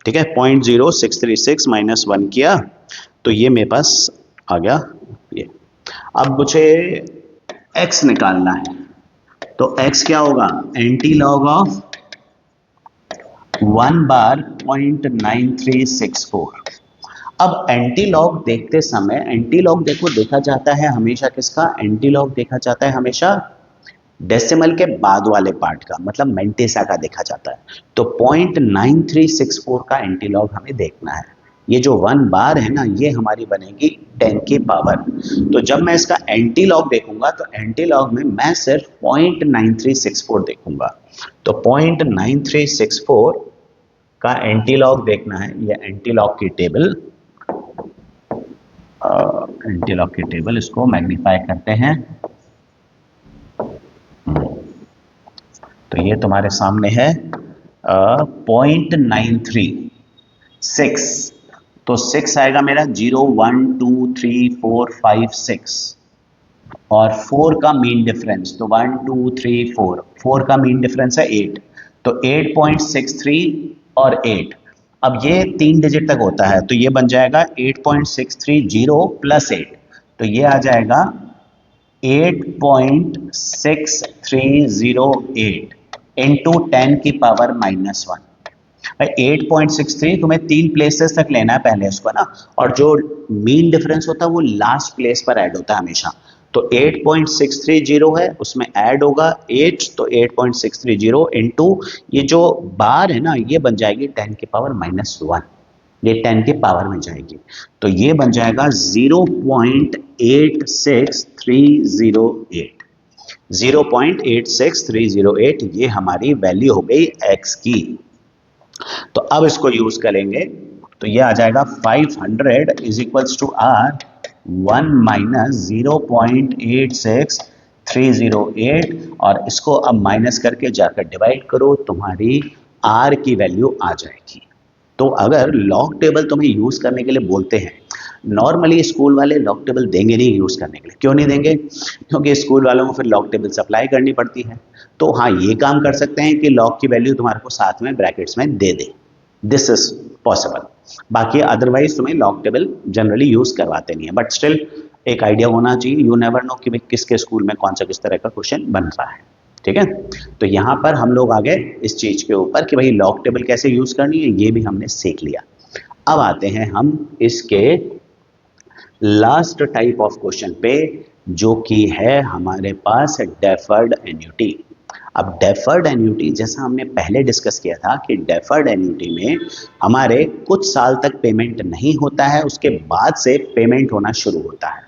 ठीक है, 0.0636 - 1 किया, तो ये मेरे पास आ गया ये। अब मुझे x निकालना है, तो x क्या होगा, एंटी लॉग ऑफ 1 बार 0.9364। अब एंटी लॉग देखते समय, एंटी लॉग देखो देखा जाता है हमेशा किसका, एंटी लॉग देखा जाता है हमेशा डेसिमल के बाद वाले पार्ट का, मतलब मेंटिसा का देखा जाता है। तो 0.9364 का एंटीलॉग हमें देखना है। ये जो 1 बार है ना, ये हमारी बनेगी 10 की पावर। तो जब मैं इसका एंटीलॉग देखूंगा, तो एंटीलॉग में मैं सिर्फ 0.9364 देखूंगा। तो 0.9364 का एंटीलॉग देखना है, ये एंटीलॉग की टेबल, इसको मैग्नीफाई करते हैं, तो ये तुम्हारे सामने है 0.936, तो 6 आएगा मेरा 0 1 2 3 4 5 6, और 4 का मीन डिफरेंस, तो 1 2 3 4, 4 का मीन डिफरेंस है 8, तो 8.63 और 8, अब ये 3 डिजिट तक होता है तो ये बन जाएगा 8.630 प्लस 8, तो ये आ जाएगा 8.6308 इंटू 10 की पावर -1। 8.63 तुम्हें 3 प्लेसेस तक लेना है पहले उसको ना, और जो मीन डिफरेंस होता है वो लास्ट प्लेस पर ऐड होता है हमेशा, तो 8.630 है उसमें ऐड होगा 8, तो 8.630 इंटू ये जो बार है ना ये बन जाएगी 10 की पावर -1, ये 10 के पावर में जाएगी, तो ये बन जाएगा 0.86308, 0.86308, ये हमारी वैल्यू हो गई x की। तो अब इसको यूज करेंगे तो ये आ जाएगा 500 is equals to R 1 minus 0.86308, और इसको अब माइनस करके जाकर डिवाइड करो, तुम्हारी आर की वैल्यू आ जाएगी। तो अगर लॉग टेबल तुम्हें यूज करने के लिए बोलते हैं, नॉर्मली स्कूल वाले लॉग टेबल देंगे नहीं यूज करने के लिए, क्यों नहीं देंगे? क्योंकि स्कूल वालों को फिर लॉग टेबल सप्लाई करनी पड़ती है। तो हाँ, ये काम कर सकते हैं कि लॉग की वैल्यू तुम्हारे को साथ में ब्रैकेट्स में दे दे, दिस इज पॉसिबल। बाकी अदरवाइज तुम्हें लॉग टेबल जनरली यूज करवाते नहीं है, बट स्टिल एक आइडिया होना चाहिए, यू नेवर नो कि किसके स्कूल में कौन सा किस तरह का क्वेश्चन बन रहा है। ठीक है, तो यहाँ पर हम लोग आ गए इस चीज के ऊपर कि भाई लॉग टेबल कैसे यूज करनी है, ये भी हमने सीख लिया। अब आते हैं हम इसके लास्ट टाइप ऑफ क्वेश्चन पे, जो कि है हमारे पास डेफर्ड एन्युटी। अब डेफर्ड एन्युटी जैसा हमने पहले डिस्कस किया था कि डेफर्ड एन्युटी में हमारे कुछ साल तक पेमेंट नहीं होता है, उसके बाद से पेमेंट होना शुरू होता है।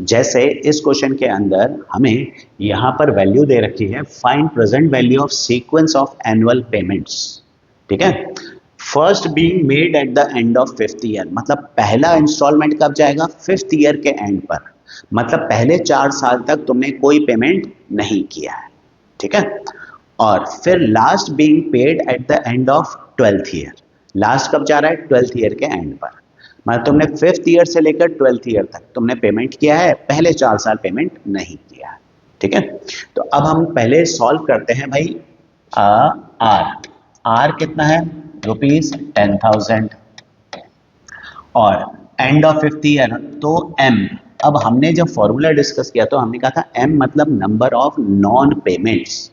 जैसे इस क्वेश्चन के अंदर हमें यहाँ पर वैल्यू दे रखी है, find present value of sequence of annual payments. ठीक है, first being made at the end of 5th year, मतलब पहला इंस्टॉलमेंट कब जाएगा? 5th ईयर के एंड पर, मतलब पहले 4 साल तक तुमने कोई पेमेंट नहीं किया है। ठीक है, और फिर last being paid eight the end of 12th year, last कब जा रहा है? 12th ईयर के एंड पर, मतलब तुमने 5th ईयर से लेकर 12th ईयर तक तुमने पेमेंट किया है, पहले 4 साल पेमेंट नहीं किया है। ठीक है, तो अब हम पहले सॉल्व करते हैं भाई। आर कितना है? ₹10,000, और एंड ऑफ 5th ईयर तो एम। अब हमने जब फॉर्मूला डिस्कस किया तो हमने कहा था एम मतलब नंबर ऑफ नॉन पेमेंट्स,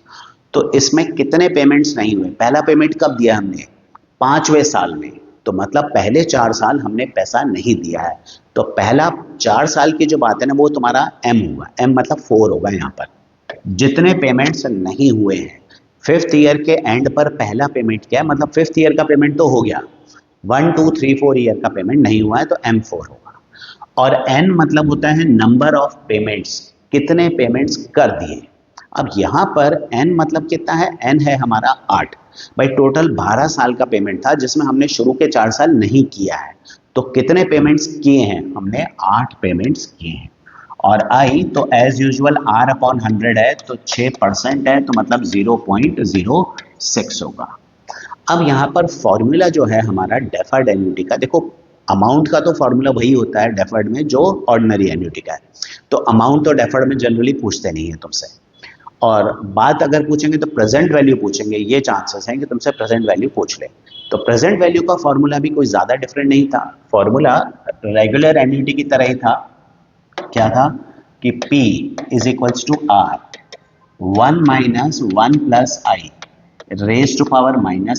तो इसमें कितने पेमेंट्स नहीं हुए? पहला पेमेंट कब दिया हमने? 5वें साल में, तो मतलब पहले 4 साल हमने पैसा नहीं दिया है, तो पहला 4 साल की जो बात है ना वो तुम्हारा एम होगा, एम मतलब 4 होगा यहाँ पर। जितने पेमेंट्स नहीं हुए हैं 5th ईयर के एंड पर, पहला पेमेंट क्या है? मतलब 5th ईयर का पेमेंट तो हो गया, 1 2 3 4 ईयर का पेमेंट नहीं हुआ है, तो M4 होगा। और N मतलब होता है नंबर ऑफ पेमेंट्स, कितने पेमेंट्स कर दिए। अब यहाँ पर N मतलब कितना है? N है हमारा 8, भाई टोटल 12 साल का पेमेंट था जिसमें हमने शुरू के 4 साल नहीं किया है, तो कितने पेमेंट्स किए हैं? हमने 8 पेमेंट्स किए हैं। और I तो एज यूजुअल R/100 है, तो 6% है, तो मतलब 0.06 होगा। अब यहाँ पर फॉर्मूला जो है हमारा डेफर्ड एन्युटी का, देखो अमाउंट का तो फॉर्मूला वही होता है डेफर्ड में जो ऑर्डिनरी एन्युटी का है, तो अमाउंट तो डेफर्ड में जनरली पूछते नहीं है तुमसे, और बात अगर पूछेंगे तो प्रेजेंट वैल्यू पूछेंगे, ये चांसेस हैं कि तुमसे प्रेजेंट वैल्यू पूछ ले। तो प्रेजेंट वैल्यू का फॉर्मूला भी कोई ज़्यादा डिफरेंट नहीं था, फॉर्मूला रेगुलर एन्युटी की तरह ही था। क्या था कि P is equals to R 1 minus 1 plus i raise to power -n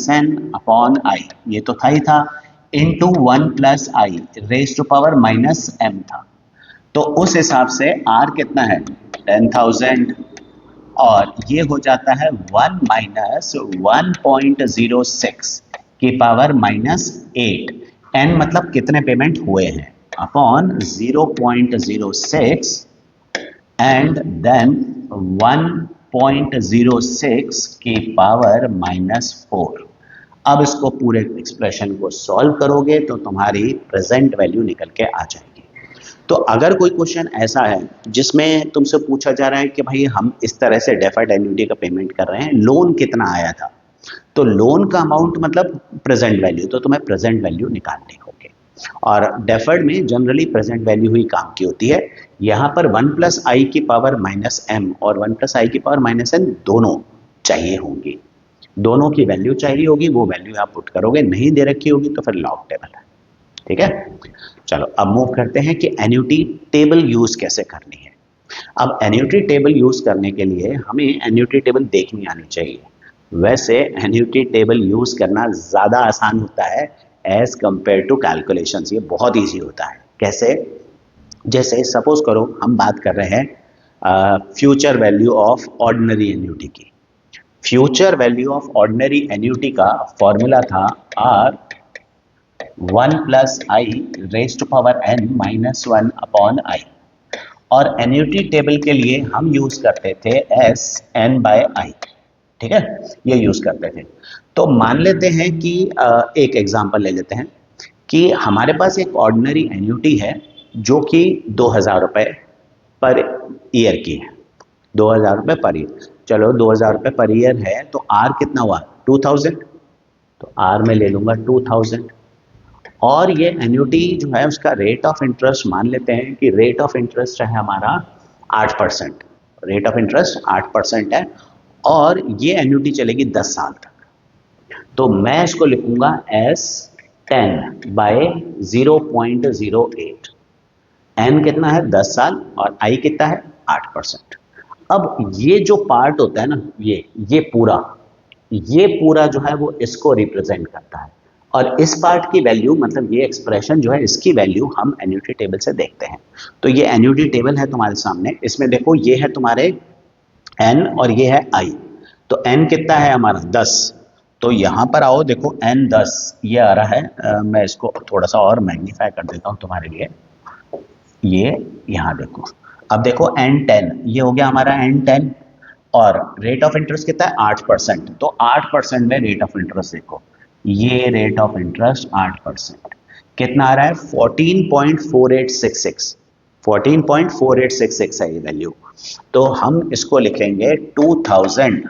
upon i, ये तो था ही था, into 1 plus i raise to power -m था। तो उस हिसाब से R कितना है? 10,000, और ये हो जाता है 1 माइनस 1.06 की पावर -8, n मतलब कितने पेमेंट हुए हैं, अपॉन 0.06 एंड देन 1.06 की पावर -4। अब इसको पूरे एक्सप्रेशन को सॉल्व करोगे तो तुम्हारी प्रेजेंट वैल्यू निकल के आ जाएगी। तो अगर कोई क्वेश्चन ऐसा है जिसमें तुमसे पूछा जा रहा है कि भाई हम इस तरह से डेफर्ड एन्युटी का पेमेंट कर रहे हैं, लोन कितना आया था, तो लोन का अमाउंट मतलब प्रेजेंट वैल्यू, तो तुम्हें प्रेजेंट वैल्यू निकालनी होगी। और डेफर्ड में जनरली प्रेजेंट वैल्यू ही काम की होती है। यहाँ पर 1 प्लस आई की पावर माइनस एम और 1 प्लस आई की पावर माइनस एन दोनों चाहिए होंगी, दोनों की वैल्यू चाहिए होगी, वो वैल्यू आप पुट करोगे, नहीं दे रखी होगी तो फिर लॉग टेबल है। ठीक है, चलो अब मूव करते हैं कि एन्युटी टेबल यूज कैसे करनी है। अब एन्युटी टेबल यूज करने के लिए हमें एन्युटी टेबल देखनी आनी चाहिए। वैसे एन्युटी टेबल यूज करना ज़्यादा आसान होता है एज कंपेयर टू कैलकुलेशंस, ये बहुत इजी होता है। कैसे? जैसे सपोज करो हम बात कर रहे हैं future value of ordinary annuity की। Future value of ordinary annuity का फॉर्मूला था r 1 plus i raise to power n minus 1 upon i, और एन्युटी टेबल के लिए हम यूज करते थे एस एन बाय आई। ठीक है, ये यूज करते थे। तो मान लेते हैं कि एक एग्जांपल ले लेते हैं कि हमारे पास एक ऑर्डिनरी एन्युटी है जो कि 2000 रुपये पर ईयर की है। 2000 रुपये पर ईयर, चलो 2000 रुपये पर ईयर है तो आर कितना हुआ 2000, तो आर में ले लूंगा 2000। और ये एन्युटी जो है उसका रेट ऑफ इंटरेस्ट मान लेते हैं कि रेट ऑफ इंटरेस्ट है हमारा 8%, रेट ऑफ इंटरेस्ट 8% है, और ये एन्युटी चलेगी 10 साल तक। तो मैं इसको लिखूंगा एस 10 बाय 0.08। एन कितना है 10 साल और आई कितना है 8%। अब ये जो पार्ट होता है ना, ये पूरा जो है वो इसको रिप्रेजेंट करता है, और इस पार्ट की वैल्यू मतलब ये एक्सप्रेशन जो है इसकी वैल्यू हम एन्युटी टेबल से देखते हैं। तो ये एन्युटी टेबल है तुम्हारे सामने, इसमें देखो ये है तुम्हारे एन और ये है आई। तो एन कितना है हमारा 10, तो यहाँ पर आओ देखो एन 10 ये आ रहा है, मैं इसको थोड़ा सा और मैग्नीफाई कर देता हूँ तुम्हारे लिए। ये यहाँ देखो, अब देखो एन 10 ये हो गया हमारा एन 10, और रेट ऑफ इंटरेस्ट कितना है 8%, तो 8% में रेट ऑफ इंटरेस्ट देखो, ये रेट ऑफ इंटरेस्ट 8% कितना आ रहा है 14.4866, 14.4866 है ये वैल्यू। तो हम इसको लिखेंगे 2000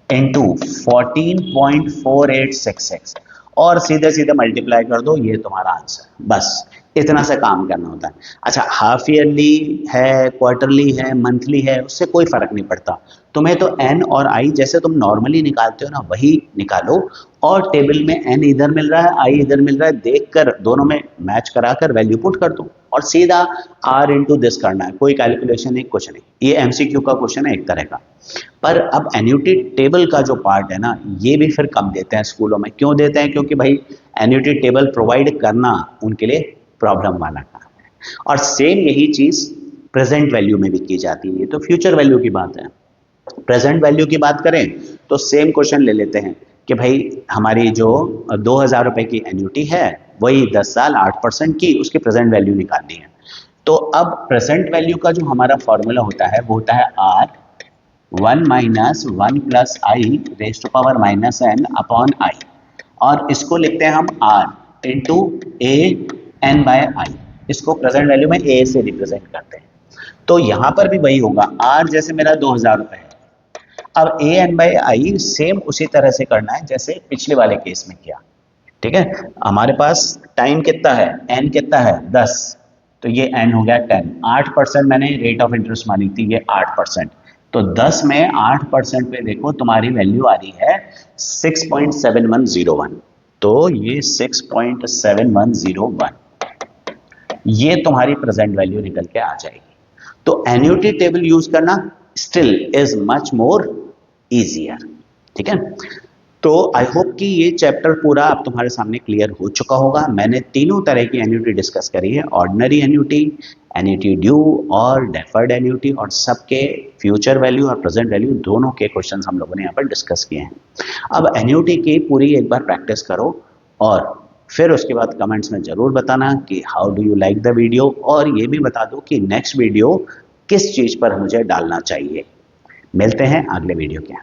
इंटू 14.4866 और सीधे सीधे मल्टीप्लाई कर दो, ये तुम्हारा आंसर। बस इतना से काम करना होता है। अच्छा, हाफ ईयरली है, क्वार्टरली है, मंथली है, उससे कोई फर्क नहीं पड़ता। तुम्हें तो एन और आई जैसे तुम नॉर्मली निकालते हो ना वही निकालो, और टेबल में एन इधर मिल रहा है आई इधर मिल रहा है, देखकर दोनों में मैच कराकर वैल्यू पुट कर दो, और सीधा आर इंटू दिस करना है, कोई कैलकुलेशन नहीं, कुछ नहीं। ये एमसीक्यू का क्वेश्चन है एक तरह का। पर अब एन्युटी टेबल का जो पार्ट है ना, ये भी फिर कम देते हैं स्कूलों में। क्यों देते हैं? क्योंकि भाई एन्युटी टेबल प्रोवाइड करना उनके लिए प्रॉब्लम वाला काम है। और सेम यही चीज प्रेजेंट वैल्यू में भी की जाती है। ये तो फ्यूचर वैल्यू की बात है। प्रेजेंट वैल्यू की बात करें तो सेम क्वेश्चन ले लेते हैं कि भाई हमारी जो 2000 रुपए की एन्युटी है वही 10 साल 8% की, उसकी प्रेजेंट वैल्यू निकालनी है। तो अब प्रेजेंट वैल्यू का जो हमारा फॉर्मूला होता है वो होता है are 1 minus 1 plus i raise to power minus n upon i, और इसको लिखते हैं हम r into a n by i. इसको प्रेजेंट वैल्यू में ए से रिप्रेजेंट करते हैं। तो यहां पर भी वही होगा, आर जैसे मेरा 2000 रुपए है, अब A N by I same उसी तरह से करना है जैसे पिछले वाले केस में किया। ठीक है, हमारे पास टाइम कितना है, एन कितना है 10, तो ये एन हो गया 10, 8% मैंने रेट ऑफ इंटरेस्ट मानी थी, ये 8%, तो 10 में 8% पे देखो तुम्हारी वैल्यू आ रही है 6.7101, तो ये 6.7101 ये तुम्हारी प्रेजेंट वैल्यू निकल के आ जाएगी। तो एन्युटी टेबल यूज करना still is much more easier. ठीक है, तो आई होप कि ये चैप्टर पूरा अब तुम्हारे सामने क्लियर हो चुका होगा। मैंने तीनों तरह की एन्युटी डिस्कस करी है, ऑर्डिनरी एन्युटी, एन्युटी ड्यू और डेफर्ड एन्युटी, और सबके फ्यूचर वैल्यू और प्रेजेंट वैल्यू दोनों के क्वेश्चन हम लोगों ने यहाँ पर डिस्कस किए हैं। अब एन्युटी की पूरी एक बार प्रैक्टिस करो, और फिर उसके बाद कमेंट्स में ज़रूर बताना कि how do you like the video, और ये भी बता दो कि नेक्स्ट वीडियो किस चीज़ पर मुझे डालना चाहिए। मिलते हैं अगले वीडियो के।